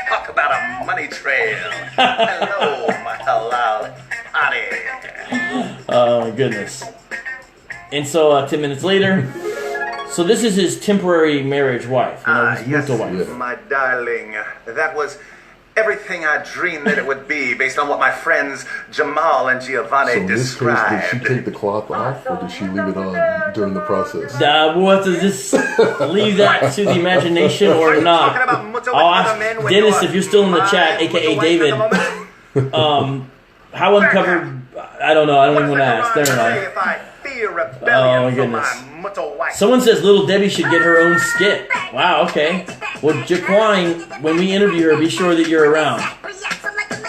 Talk about a money trail. Hello, my halal honey. Oh, my goodness. And so 10 minutes later... So this is his temporary marriage wife, his mental wife. My darling, that was everything I dreamed that it would be, based on what my friends Jamal and Giovanni So in this described. case, did she take the cloth off, or did she leave it on during the process? What does this leave that to the imagination or not? I'll ask Dennis if you're still in the chat, aka David. How uncovered? I don't know. I don't even want to ask. Never mind. Oh my goodness. Someone says Little Debbie should get her own skit. Wow, okay. Well, Jaquine, when we interview her, be sure that you're around.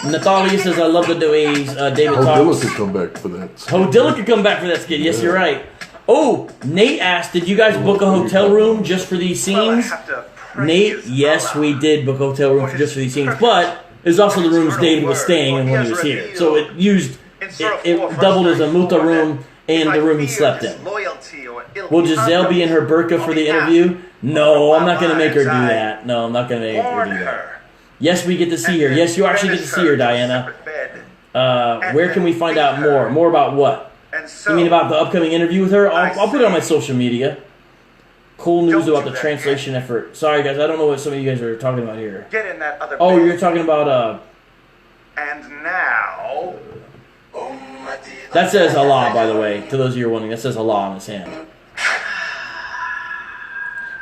Natalia says, I love the ways David talks. Dilla could come back for that. Dilla could come back for that skit. Yes, you're right. Oh, Nate asked, did you guys book a hotel room just for these scenes? Nate, yes, we did book a hotel room just for these scenes. But is also the rooms David was staying in when he was here. So it doubled as a muta room and the room he slept in. Will Giselle be in her burqa for the interview? No, I'm not going to make her do that. No, I'm not going to make her do that. Yes, we get to see her. Yes, you actually get to see her, Diana. Where can we find out more? More about what? You mean about the upcoming interview with her? I'll put it on my social media. Cool news about the translation effort. Sorry, guys, I don't know what some of you guys are talking about here. Get in that other Oh, you're talking about... And now... That says Allah, by the way. To those of you who are wondering, that says Allah on his hand.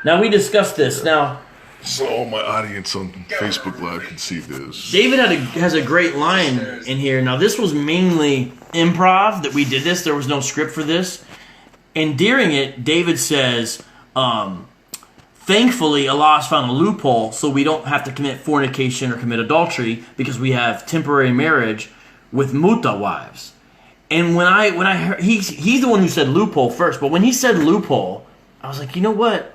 Now, we discussed this. Now... So all my audience on Facebook Live can see this. David has a great line in here. Now, this was mainly improv that we did this. There was no script for this. And during it, David says... thankfully, Allah has found a loophole so we don't have to commit fornication or commit adultery because we have temporary marriage with muta wives. And when I heard, he's the one who said loophole first, but when he said loophole, I was like, you know what?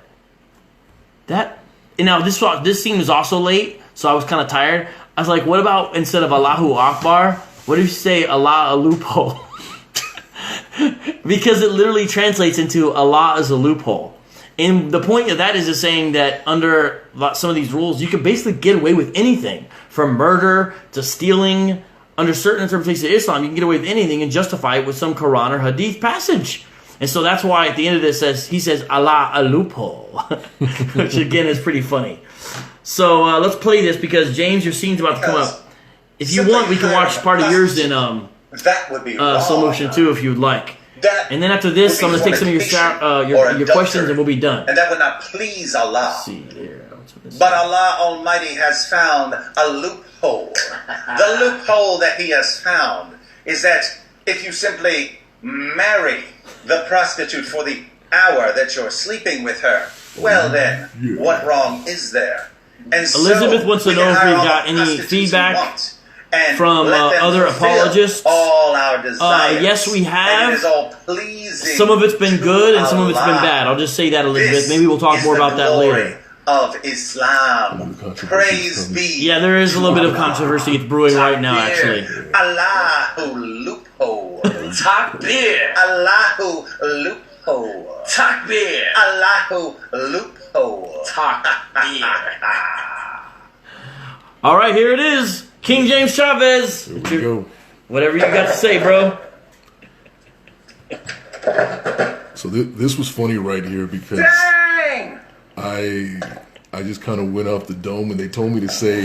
And now this scene was also late, so I was kind of tired. I was like, what about instead of Allahu Armbar, what if you say Allah a loophole? Because it literally translates into Allah is a loophole. And the point of that is saying that under some of these rules, you can basically get away with anything. From murder to stealing. Under certain interpretations of Islam, you can get away with anything and justify it with some Quran or Hadith passage. And so that's why at the end of this, he says, Allah a loophole. Which again is pretty funny. So let's play this because James, your scene's about to come up. If you want, we can watch part of yours in that would be slow motion too if you would like. And then after this, I'm going to take some of your questions and we'll be done. And that would not please Allah. Let's see here. But Allah Almighty has found a loophole. The loophole that He has found is that if you simply marry the prostitute for the hour that you're sleeping with her, well then, what wrong is there? And Elizabeth wants to know if we've got any feedback from other apologists. All our desires, yes, we have. it is all pleasing. Some of it's been good and some of it's been bad. I'll just say that, Elizabeth. Maybe we'll talk more about that later. Of Islam. Praise be. Yeah, there is a little bit of controversy brewing right now, actually. Allahu loophole. Takbir. Allahu loophole. Takbir. Allahu loophole. Takbir. All right, here it is. King James Chavez. Here we go. Whatever you got to say, bro. So this was funny right here because Dang! I just kind of went off the dome and they told me to say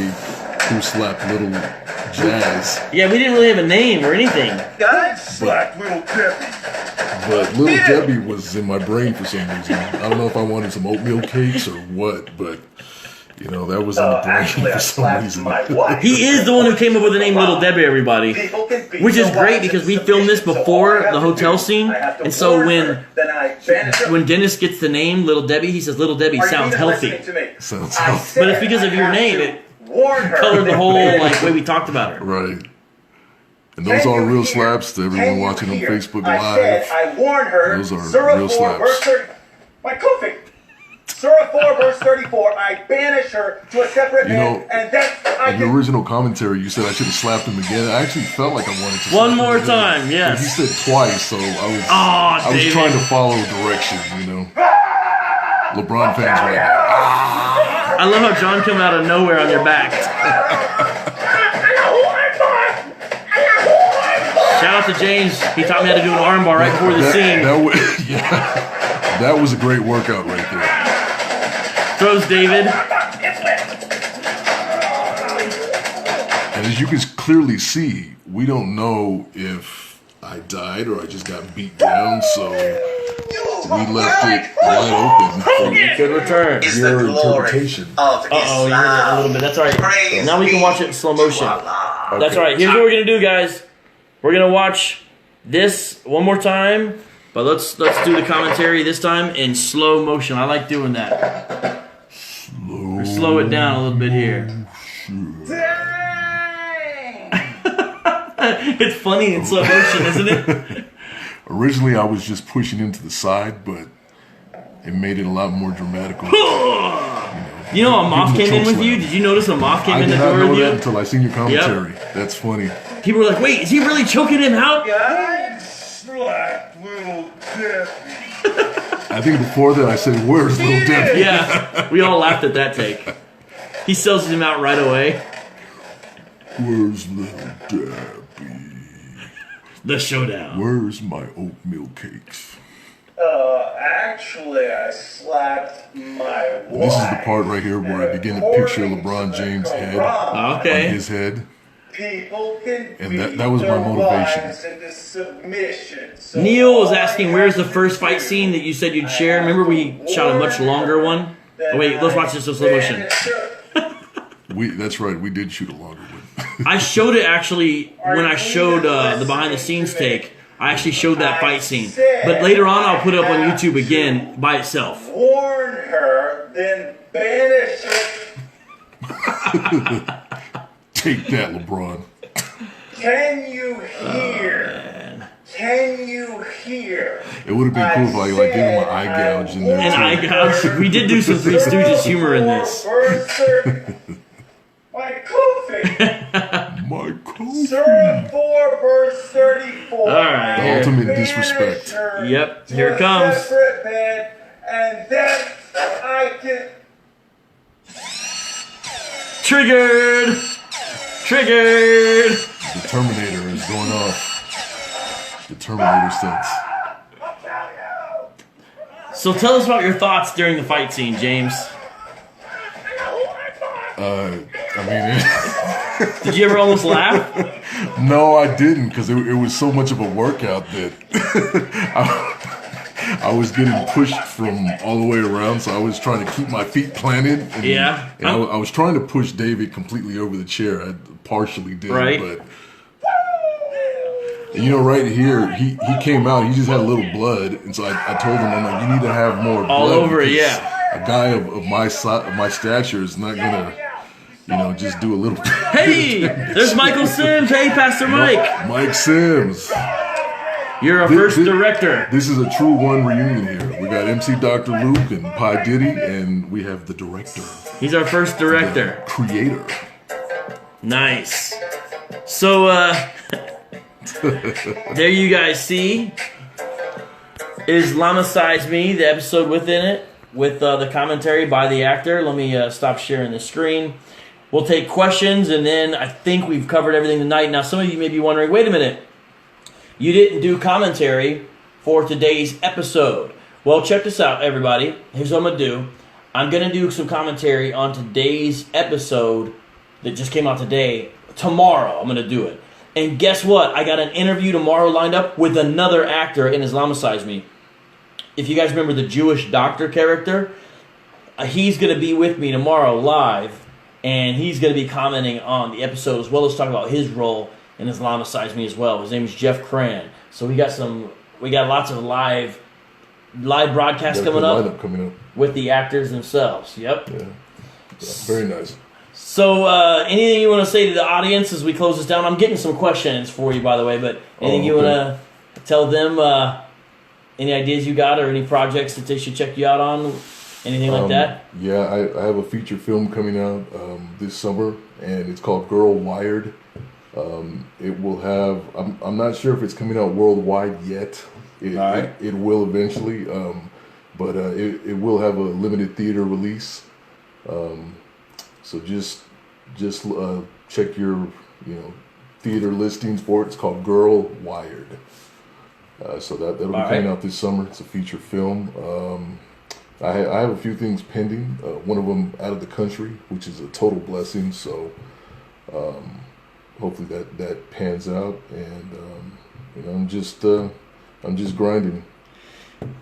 who slapped Little Jazz. Yeah, we didn't really have a name or anything. God slapped Little Debbie. But Little Debbie was in my brain for some reason. I don't know if I wanted some oatmeal cakes or what, but you know, that was in the brain for some reason. He is the one who came up with the name Little Debbie, everybody. Which is great because we filmed this before the hotel scene. And so when Dennis gets the name Little Debbie, he says Little Debbie sounds healthy. Sounds healthy. But it's because of your name. It colored the whole way we talked about her. Right. And those are real slaps to everyone watching on Facebook Live. I warned her. Those are real slaps. My Kofi. Surah 4, verse 34, I banish her to a separate man, and then in the original commentary, you said I should have slapped him again. I actually felt like I wanted to slap one him more again. time, yes. But he said twice, so I was trying to follow direction, you know. LeBron fans right now. I love how John came out of nowhere on your back. Shout out to James. He taught me how to do an armbar right before the scene. That was a great workout right there. Throws David. And as you can clearly see, we don't know if I died or I just got beat down, so we left it wide open. Good return. Your interpretation. Uh-oh, you heard it a little bit. That's all right. Now we can watch it in slow motion. Okay. That's all right. Here's what we're going to do, guys. We're going to watch this one more time, but let's do the commentary this time in slow motion. I like doing that. Slow it down a little bit here. It's funny in slow motion, isn't it? Originally, I was just pushing him to the side, but it made it a lot more dramatical. You know, You know, a moth Give him came the in with you. chokeslam. Did you notice a moth came I in did the not door know with that you? until I seen your commentary. That's funny. People were like, "Wait, is he really choking him out?" Slack little Debbie. I think before that I said, "Where's little Debbie?" Yeah, we all laughed at that take. He sells him out right away. Where's little Debbie? The showdown. Where's my oatmeal cakes? Actually, I slapped my wife. This is the part right here where I begin to picture LeBron James' head on Okay. his head. People can And that was my motivation. into submission. So Neil was asking, "Where's the first fight scene that you said you'd share?" Remember we shot a much longer one? Oh wait, let's watch this in slow motion. That's right, we did shoot a longer one. I showed it actually when I showed the behind the scenes take. I actually showed that fight scene, but later on I'll put it up on YouTube again by itself. Warn her, then banish her. Take that, LeBron. Can you hear? Can you hear? It would have been cool if I gave him an eye gouge in there And too. I got, we did do some Three Stooges humor in this. My coffee. My coffee. Surah 4 verse 34. All right, The here. ultimate disrespect. Yep, here it comes. Separate bed, and then I can. Triggered! Triggered! The Terminator is going off. The Terminator sense. So tell us about your thoughts during the fight scene, James. Did you ever almost laugh? No, I didn't, because it was so much of a workout that I was getting pushed from all the way around, so I was trying to keep my feet planted. And, Yeah. And I was trying to push David completely over the chair. I partially did, Right. but... You know, right here, he came out, he just had a little blood, and so I told him, I'm like, you need to have more blood. All over it, because yeah. A guy of my stature is not gonna, just do a little... Hey! There's Michael Sims. Hey, Pastor Mike. Mike Sims. You're a first director. This is a true one reunion here. We got MC Dr. Luke and Pi Diddy, and we have the director. He's our first director. The creator. Nice. So, there you guys see Islamicize Me, the episode within it, with the commentary by the actor. Let me stop sharing the screen. We'll take questions, and then I think we've covered everything tonight. Now, some of you may be wondering, wait a minute, you didn't do commentary for today's episode. Well, check this out, everybody. Here's what I'm going to do. I'm going to do some commentary on today's episode that just came out today. Tomorrow, I'm going to do it. And guess what? I got an interview tomorrow lined up with another actor in Islamicize Me. If you guys remember the Jewish doctor character, he's going to be with me tomorrow live, and he's going to be commenting on the episode as well as talk about his role in Islamicize Me as well. His name is Jeff Cran. So we got lots of live broadcasts coming up with the actors themselves. Yep. Yeah. Very nice. So, anything you want to say to the audience as we close this down? I'm getting some questions for you, by the way, but anything you want to tell them? Any ideas you got or any projects that they should check you out on? Anything like that? Yeah, I have a feature film coming out this summer, and it's called Girl Wired. It will have, I'm not sure if it's coming out worldwide yet. It will eventually, but it will have a limited theater release. So just check your theater listings for it. It's called Girl Wired. So that'll be coming out this summer. It's a feature film. I have a few things pending. One of them out of the country, which is a total blessing. So hopefully that pans out, and I'm just grinding.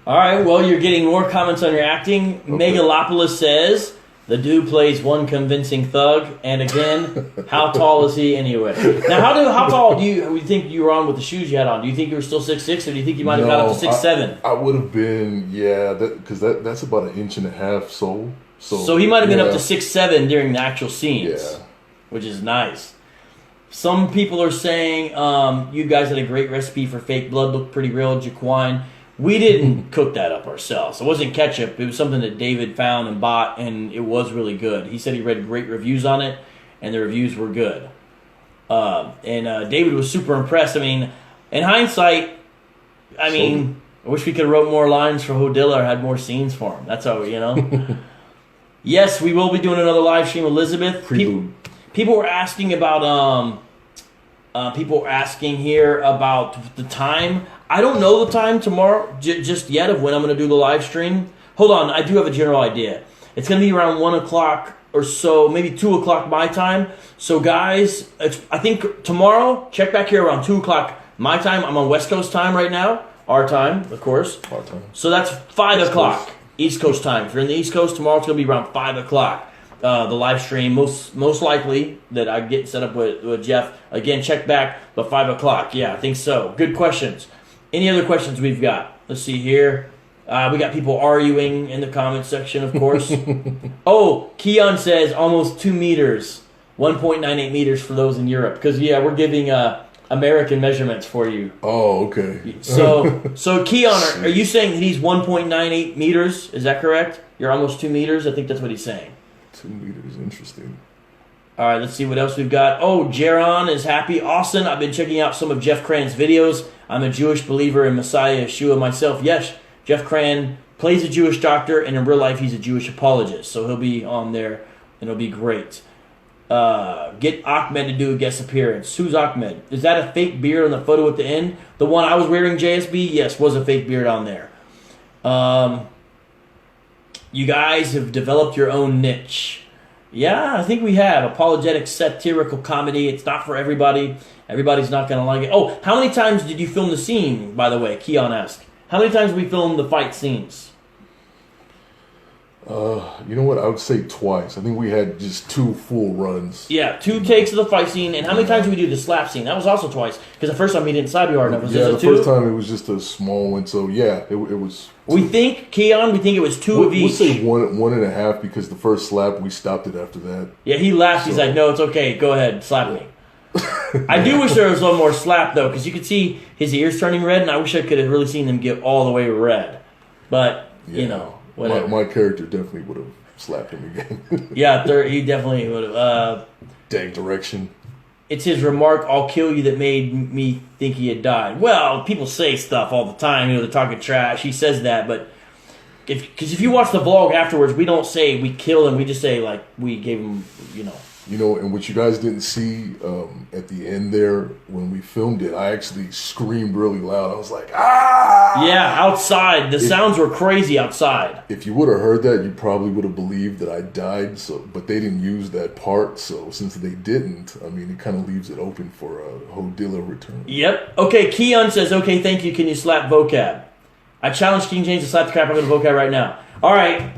All right. Well, you're getting more comments on your acting. Okay. Megalopolis says the dude plays one convincing thug, and again, how tall is he anyway? Now, how tall do you think you were on with the shoes you had on? Do you think you were still 6'6", or do you think you might have got up to 6'7"? I would have been, because that's about 1.5 inches sole. So he might have been up to 6'7" during the actual scenes, Yeah. which is nice. Some people are saying you guys had a great recipe for fake blood, looked pretty real, Jaquine. We didn't cook that up ourselves. It wasn't ketchup. It was something that David found and bought, and it was really good. He said he read great reviews on it, and the reviews were good. David was super impressed. I mean, in hindsight, I wish we could have wrote more lines for Dilla or had more scenes for him. That's how, Yes, we will be doing another live stream, Elizabeth. People were asking about here about the time. I don't know the time tomorrow just yet of when I'm going to do the live stream. Hold on, I do have a general idea. It's going to be around 1 o'clock or so, maybe 2 o'clock my time. So guys, I think tomorrow, check back here around 2 o'clock my time. I'm on West Coast time right now. Our time, of course. Our time. So that's 5 o'clock East Coast time. If you're in the East Coast, tomorrow it's going to be around 5 o'clock. The live stream, most likely that I get set up with Jeff. Again, check back, but 5 o'clock. Yeah, I think so. Good questions. Any other questions we've got? Let's see here. We got people arguing in the comment section, of course. Oh, Keon says almost 2 meters. 1.98 meters for those in Europe. Because, we're giving American measurements for you. Oh, okay. So Keon, are you saying that he's 1.98 meters? Is that correct? You're almost 2 meters? I think that's what he's saying. 2 meters, interesting. All right, let's see what else we've got. Oh, Jaron is happy. Austin, I've been checking out some of Jeff Cran's videos. I'm a Jewish believer in Messiah Yeshua myself. Yes, Jeff Cran plays a Jewish doctor, and in real life he's a Jewish apologist. So he'll be on there, and it'll be great. Get Ahmed to do a guest appearance. Who's Ahmed? Is that a fake beard on the photo at the end? The one I was wearing, JSB? Yes, was a fake beard on there. You guys have developed your own niche. Yeah, I think we have. Apologetic satirical comedy. It's not for everybody. Everybody's not going to like it. Oh, how many times did you film the scene, by the way? Keon asked. How many times did we film the fight scenes? You know what? I would say twice. I think we had just 2 full runs. Yeah, 2 takes of the fight scene. And how many times did we do the slap scene? That was also twice. Because the first time he didn't slap you hard enough. Was the 2? First time it was just a small one. So, yeah, it was... We think, Keon, it was 2 of each. We'll say 1.5 because the first slap, we stopped it after that. Yeah, he laughed. He's like, no, it's okay. Go ahead. Slap me. I do wish there was one more slap, though, because you could see his ears turning red, and I wish I could have really seen them get all the way red. But, whatever. My character definitely would have slapped him again. Yeah, he definitely would have. Dang direction. It's his remark, I'll kill you, that made me think he had died. Well, people say stuff all the time. They're talking trash. He says that, but... Because if you watch the vlog afterwards, we don't say we kill him. We just say, we gave him, and what you guys didn't see at the end there, when we filmed it, I actually screamed really loud. I was like, ah! Yeah, outside. The sounds were crazy outside. If you would have heard that, you probably would have believed that I died, but they didn't use that part, so since they didn't, it kind of leaves it open for a Dilla return. Yep. Okay, Keon says, okay, thank you, can you slap Vocab? I challenge King James to slap the crap out of Vocab right now. All right,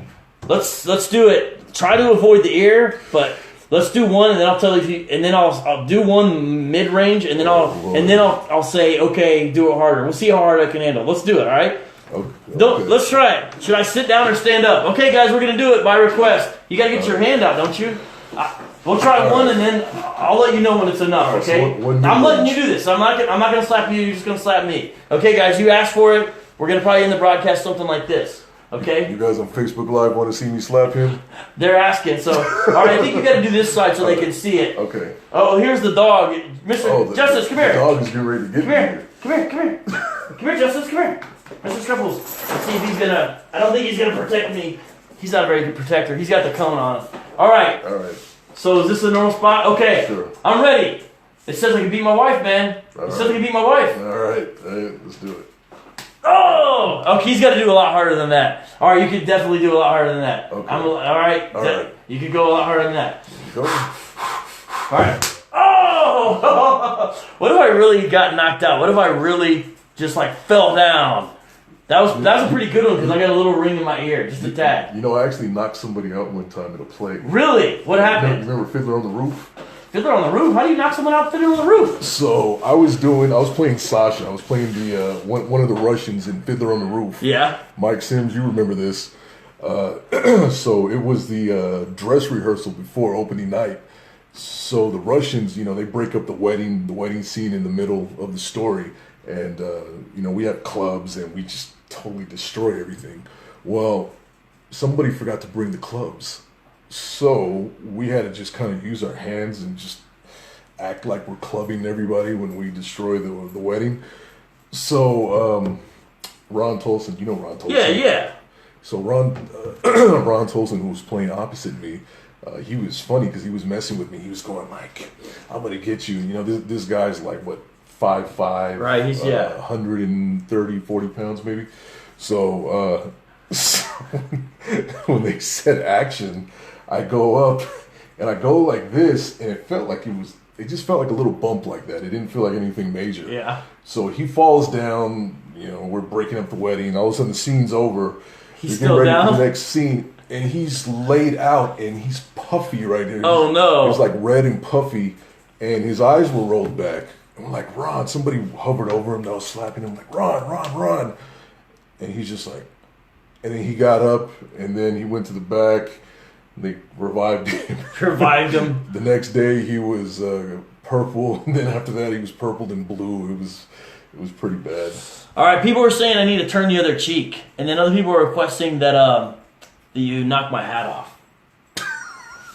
let's do it. Try to avoid the ear, but... Let's do one, and then I'll tell you, and then I'll do one mid range, and then I'll say, okay, do it harder. We'll see how hard I can handle. Let's do it, all right? Okay. Let's try it. Should I sit down or stand up? Okay, guys, we're gonna do it by request. You gotta get your hand out, don't you? We'll try one, and then I'll let you know when it's enough. Okay? So I'm letting you do this. I'm not gonna slap you. You're just gonna slap me. Okay, guys, you asked for it. We're gonna probably end the broadcast something like this. Okay. You guys on Facebook Live want to see me slap him? They're asking, so all right. I think you got to do this side so they can see it. Okay. Oh, here's the dog, Mr. Justice. Come here. The dog is getting ready to get me. Come here, Justice. Come here, Mr. Scribbles. Let's see if he's gonna. I don't think he's gonna protect me. He's not a very good protector. He's got the cone on. All right. So is this a normal spot? Okay. Sure. I'm ready. It says I can beat my wife, man. Says I can beat my wife. All right. Let's do it. Oh! Okay, he's got to do a lot harder than that. All right, you could definitely do a lot harder than that. Okay. All right. You could go a lot harder than that. Go. All right. Oh! What if I really got knocked out? What if I really just fell down? That was a pretty good one because I got a little ring in my ear, just a tad. I actually knocked somebody out one time at a play. Really? What happened? You remember Fiddler on the Roof? Fiddler on the Roof? How do you knock someone out Fiddler on the Roof? So I was playing Sasha. I was playing the one of the Russians in Fiddler on the Roof. Yeah. Mike Sims, you remember this. So it was the dress rehearsal before opening night. So the Russians, they break up the wedding scene in the middle of the story. And, we have clubs and we just totally destroy everything. Well, somebody forgot to bring the clubs. So we had to just kind of use our hands and just act like we're clubbing everybody when we destroy the wedding. So Ron Tolson, you know Ron Tolson? Yeah. So Ron Tolson, who was playing opposite me, he was funny because he was messing with me. He was going like, "I'm gonna get you." You know, this guy's like what, 5'5", right? He's 130, 40 pounds maybe. So, when they said action, I go up and I go like this, and it just felt like a little bump like that. It didn't feel like anything major. Yeah. So he falls down. You know, we're breaking up the wedding. All of a sudden, the scene's over. He's still down? For the next scene, and he's laid out, and he's puffy right there. Oh, no. He was like red and puffy, and his eyes were rolled back. And we're like, Ron, somebody hovered over him that was slapping him, like, Ron. And he's just like, and then he got up, and then he went to the back. They revived him. The next day, he was purple, and then after that, he was purpled and blue. It was pretty bad. All right, people were saying I need to turn the other cheek, and then other people were requesting that you knock my hat off.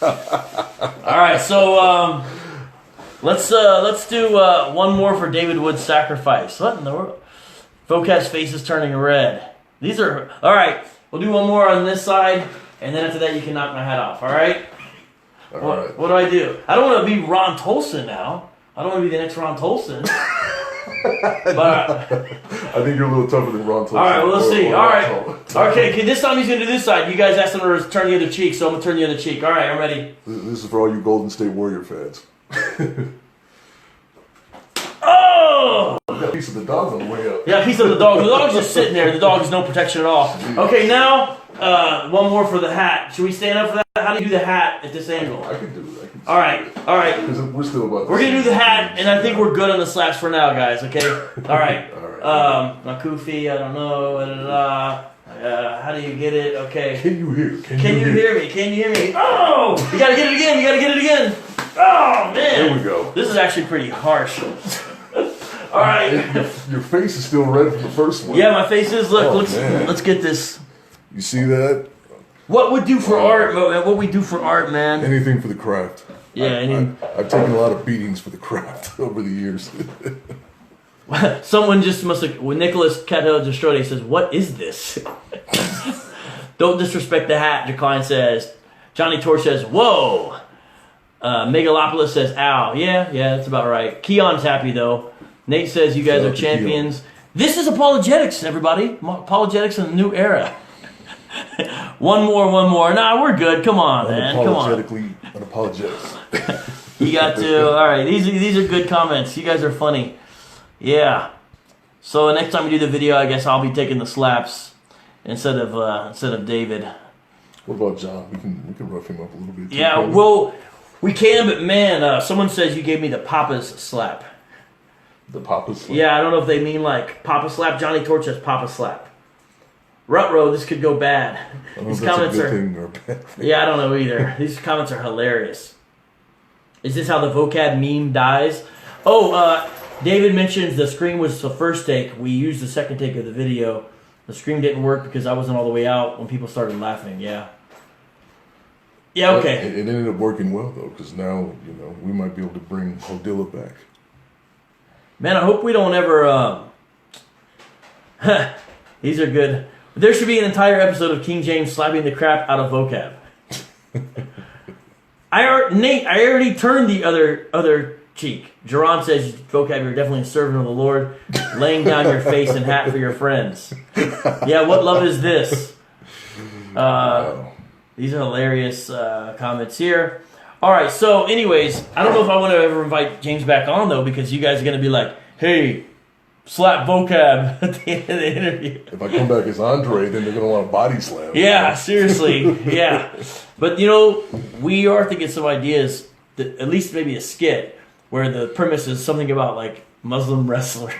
All right, so let's do one more for David Wood's sacrifice. What in the world? Vocab's face is turning red. These are all right. We'll do one more on this side, and then after that you can knock my hat off. All right. All right. What do I do? I don't want to be Ron Tolson now. I don't want to be the next Ron Tolson. But I think you're a little tougher than Ron Tolson. All right, well, let's see. All right. Okay, this time he's going to do this side. You guys asked him to turn the other cheek, so I'm going to turn the other cheek. All right, I'm ready. This is for all you Golden State Warrior fans. Oh! I got a piece of the dog on the way up. Yeah, a piece of the dog. The dog's just sitting there. The dog has no protection at all. Okay, now one more for the hat. Should we stand up for that? How do you do the hat at this angle? I can do it. All right. Because we're still about We're going to do the hat, and I think we're good on the slaps for now, guys, okay? All right. Makufi, I don't know. How do you get it? Okay. Can you hear me? Can you hear me? Oh! You got to get it again. Oh, man. There we go. This is actually pretty harsh. All right. Your face is still red from the first one. Yeah, my face is. Look, man. let's get this. You see that? What we do for art, man. What we do for art, man. Anything for the craft. Yeah, I've taken a lot of beatings for the craft over the years. Someone just must have. When Nicholas Cattell Destrode says, "What is this?" Don't disrespect the hat. Decline says. Johnny Torch says, "Whoa." Megalopolis says, "Ow." Yeah, that's about right. Keon's happy though. Nate says, "You guys are champions." This is apologetics, everybody. Apologetics in the new era. One more. Nah, we're good. Come on, man. Come on. Unapologetic. You got to. All right. These are good comments. You guys are funny. Yeah. So next time we do the video, I guess I'll be taking the slaps instead of David. What about John? We can rough him up a little bit. Yeah. Well, we can, but man, someone says you gave me the Papa's slap. The Papa slap? Yeah, I don't know if they mean like Papa slap. Johnny Torch says Papa slap. Rutro, this could go bad. These comments are. Thing or bad thing. Yeah, I don't know either. These comments are hilarious. Is this how the vocab meme dies? Oh, David mentions the screen was the first take. We used the second take of the video. The screen didn't work because I wasn't all the way out when people started laughing. Yeah. Yeah. Okay. It ended up working well though, because now we might be able to bring Dilla back. Man, I hope we don't ever. These are good. There should be an entire episode of King James slapping the crap out of vocab. Nate, I already turned the other cheek. Jerron says, vocab, you're definitely a servant of the Lord, laying down your face and hat for your friends. Yeah, what love is this? These are hilarious comments here. All right, so anyways, I don't know if I want to ever invite James back on, though, because you guys are going to be like, hey, slap vocab at the end of the interview. If I come back as Andre, then they're going to want a body slam. Yeah, seriously. Yeah. But, we are thinking some ideas, that, at least maybe a skit, where the premise is something about, like, Muslim wrestlers.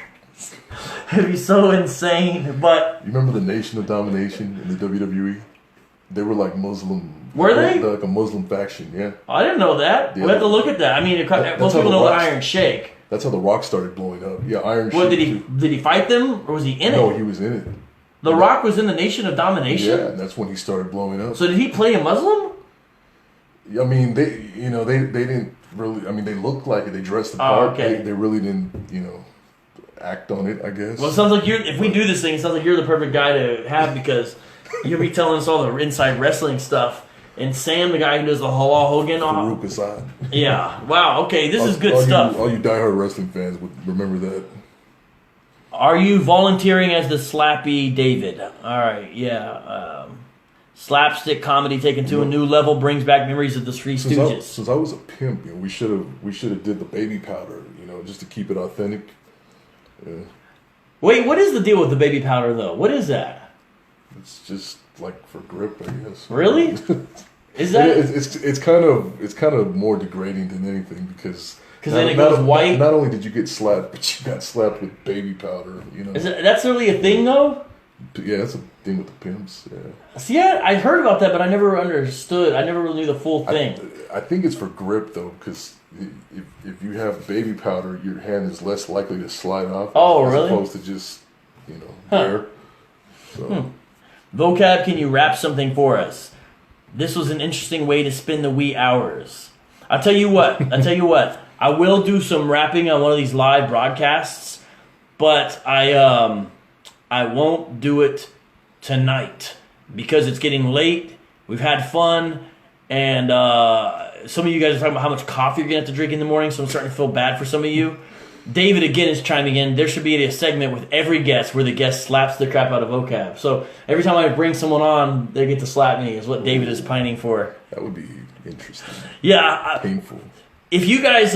It'd be so insane, but... You remember the Nation of Domination in the WWE? They were like Muslim... Were they? They're like a Muslim faction, yeah. I didn't know that. Yeah. We'll have to look at that. I mean, most people know the Iron Sheik. That's how The Rock started blowing up. Yeah, Iron Sheik. What, did he fight them, or was he in it? No, he was in it. The Rock was in the Nation of Domination? Yeah, and that's when he started blowing up. So did he play a Muslim? I mean, they didn't really. I mean, they looked like it. They dressed the part. Okay. They really didn't, act on it, I guess. Well, it sounds like if we do this thing, it sounds like you're the perfect guy to have because you'll be telling us all the inside wrestling stuff. And Sam, the guy who does the Hogan. Farouk Assad. Yeah. Wow. Okay, this is good stuff. All you diehard wrestling fans would remember that. Are you volunteering as the Slappy David? All right. Yeah. Slapstick comedy taken to a new level brings back memories of the Three Stooges. Since I was a pimp, we should have did the baby powder, just to keep it authentic. Yeah. Wait, what is the deal with the baby powder though? What is that? It's just like for grip, I guess. Really? Is that? It's kind of more degrading than anything because then it goes white. Not only did you get slapped, but you got slapped with baby powder. That's really a thing though? Yeah, that's a thing with the pimps. Yeah. See, I heard about that, but I never understood. I never really knew the full thing. I think it's for grip though, because if you have baby powder, your hand is less likely to slide off. Oh, as really? opposed to just wear. So. Vocab, can you rap something for us? This was an interesting way to spend the wee hours. I'll tell you what. I will do some rapping on one of these live broadcasts, but I won't do it tonight because it's getting late. We've had fun, and some of you guys are talking about how much coffee you're going to have to drink in the morning, so I'm starting to feel bad for some of you. David, again, is chiming in. There should be a segment with every guest where the guest slaps the crap out of Vocab. So every time I bring someone on, they get to slap me, is what David is pining for. That would be interesting. Yeah. Painful. If you guys...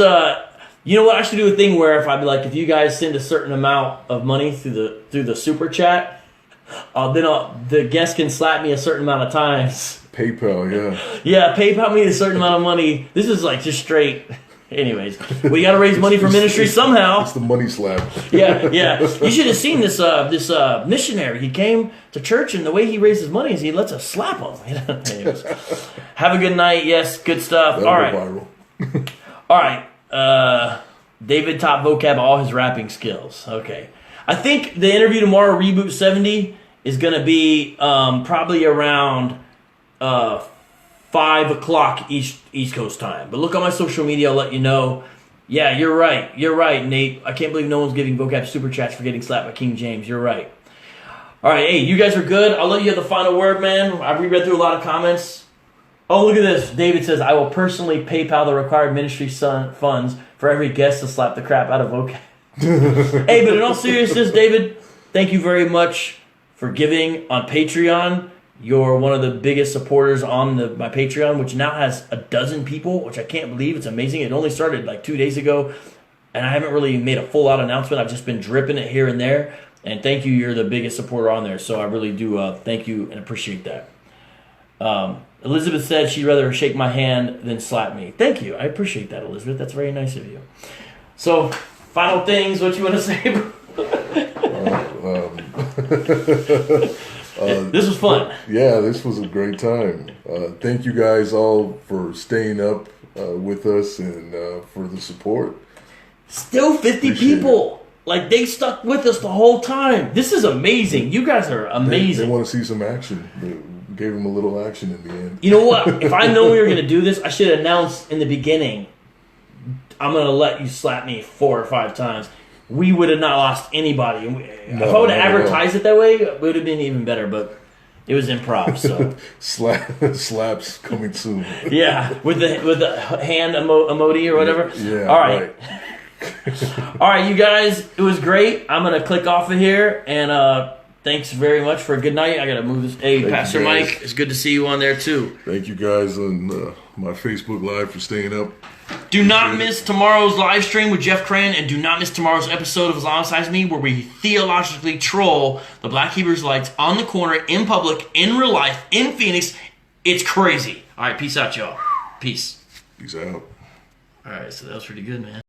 you know what? I should do a thing where if you guys send a certain amount of money through the super chat, then the guest can slap me a certain amount of times. PayPal, yeah. Yeah, PayPal me a certain amount of money. This is like just straight. Anyways, we got to raise money for ministry somehow. It's the money slap. Yeah. You should have seen this missionary. He came to church, and the way he raises money is he lets us slap him. Anyways, have a good night. Yes, good stuff. That'll all right. go viral. All right. David taught Vocab all his rapping skills. Okay. I think the interview tomorrow, Reboot 70, is going to be probably around 5 o'clock East Coast time. But look on my social media. I'll let you know. Yeah, you're right. You're right, Nate. I can't believe no one's giving Vocab super chats for getting slapped by King James. You're right. All right. Hey, you guys are good. I'll let you have the final word, man. I've reread through a lot of comments. Oh, look at this. David says, I will personally PayPal the required ministry funds for every guest to slap the crap out of Vocab. Hey, but in all seriousness, David, thank you very much for giving on Patreon. You're one of the biggest supporters on my Patreon, which now has 12 people, which I can't believe. It's amazing. It only started like 2 days ago, and I haven't really made a full-out announcement. I've just been dripping it here and there. And thank you. You're the biggest supporter on there, so I really do thank you and appreciate that. Elizabeth said she'd rather shake my hand than slap me. Thank you. I appreciate that, Elizabeth. That's very nice of you. So, final things, what you want to say? This was fun. Yeah, this was a great time. Thank you guys all for staying up with us and for the support. Still 50 people. Like, they stuck with us the whole time. This is amazing. You guys are amazing. They want to see some action. We gave them a little action in the end. You know what? If I know we were going to do this, I should announce in the beginning, I'm going to let you slap me 4 or 5 times. We would have not lost anybody. If I would have advertised it that way, it would have been even better, but it was improv, so. Slaps coming soon. Yeah, with the hand emoji or whatever. Yeah, all right. All right, you guys, it was great. I'm going to click off of here, and thanks very much for a good night. I got to move this. Hey, Thank Pastor Mike, it's good to see you on there, too. Thank you guys on my Facebook Live for staying up. Do not miss tomorrow's live stream with Jeff Cran, and do not miss tomorrow's episode of Islamicize Me, where we theologically troll the Black Hebrew Israelites on the corner, in public, in real life, in Phoenix. It's crazy. All right, peace out, y'all. Peace. Peace out. All right, so that was pretty good, man.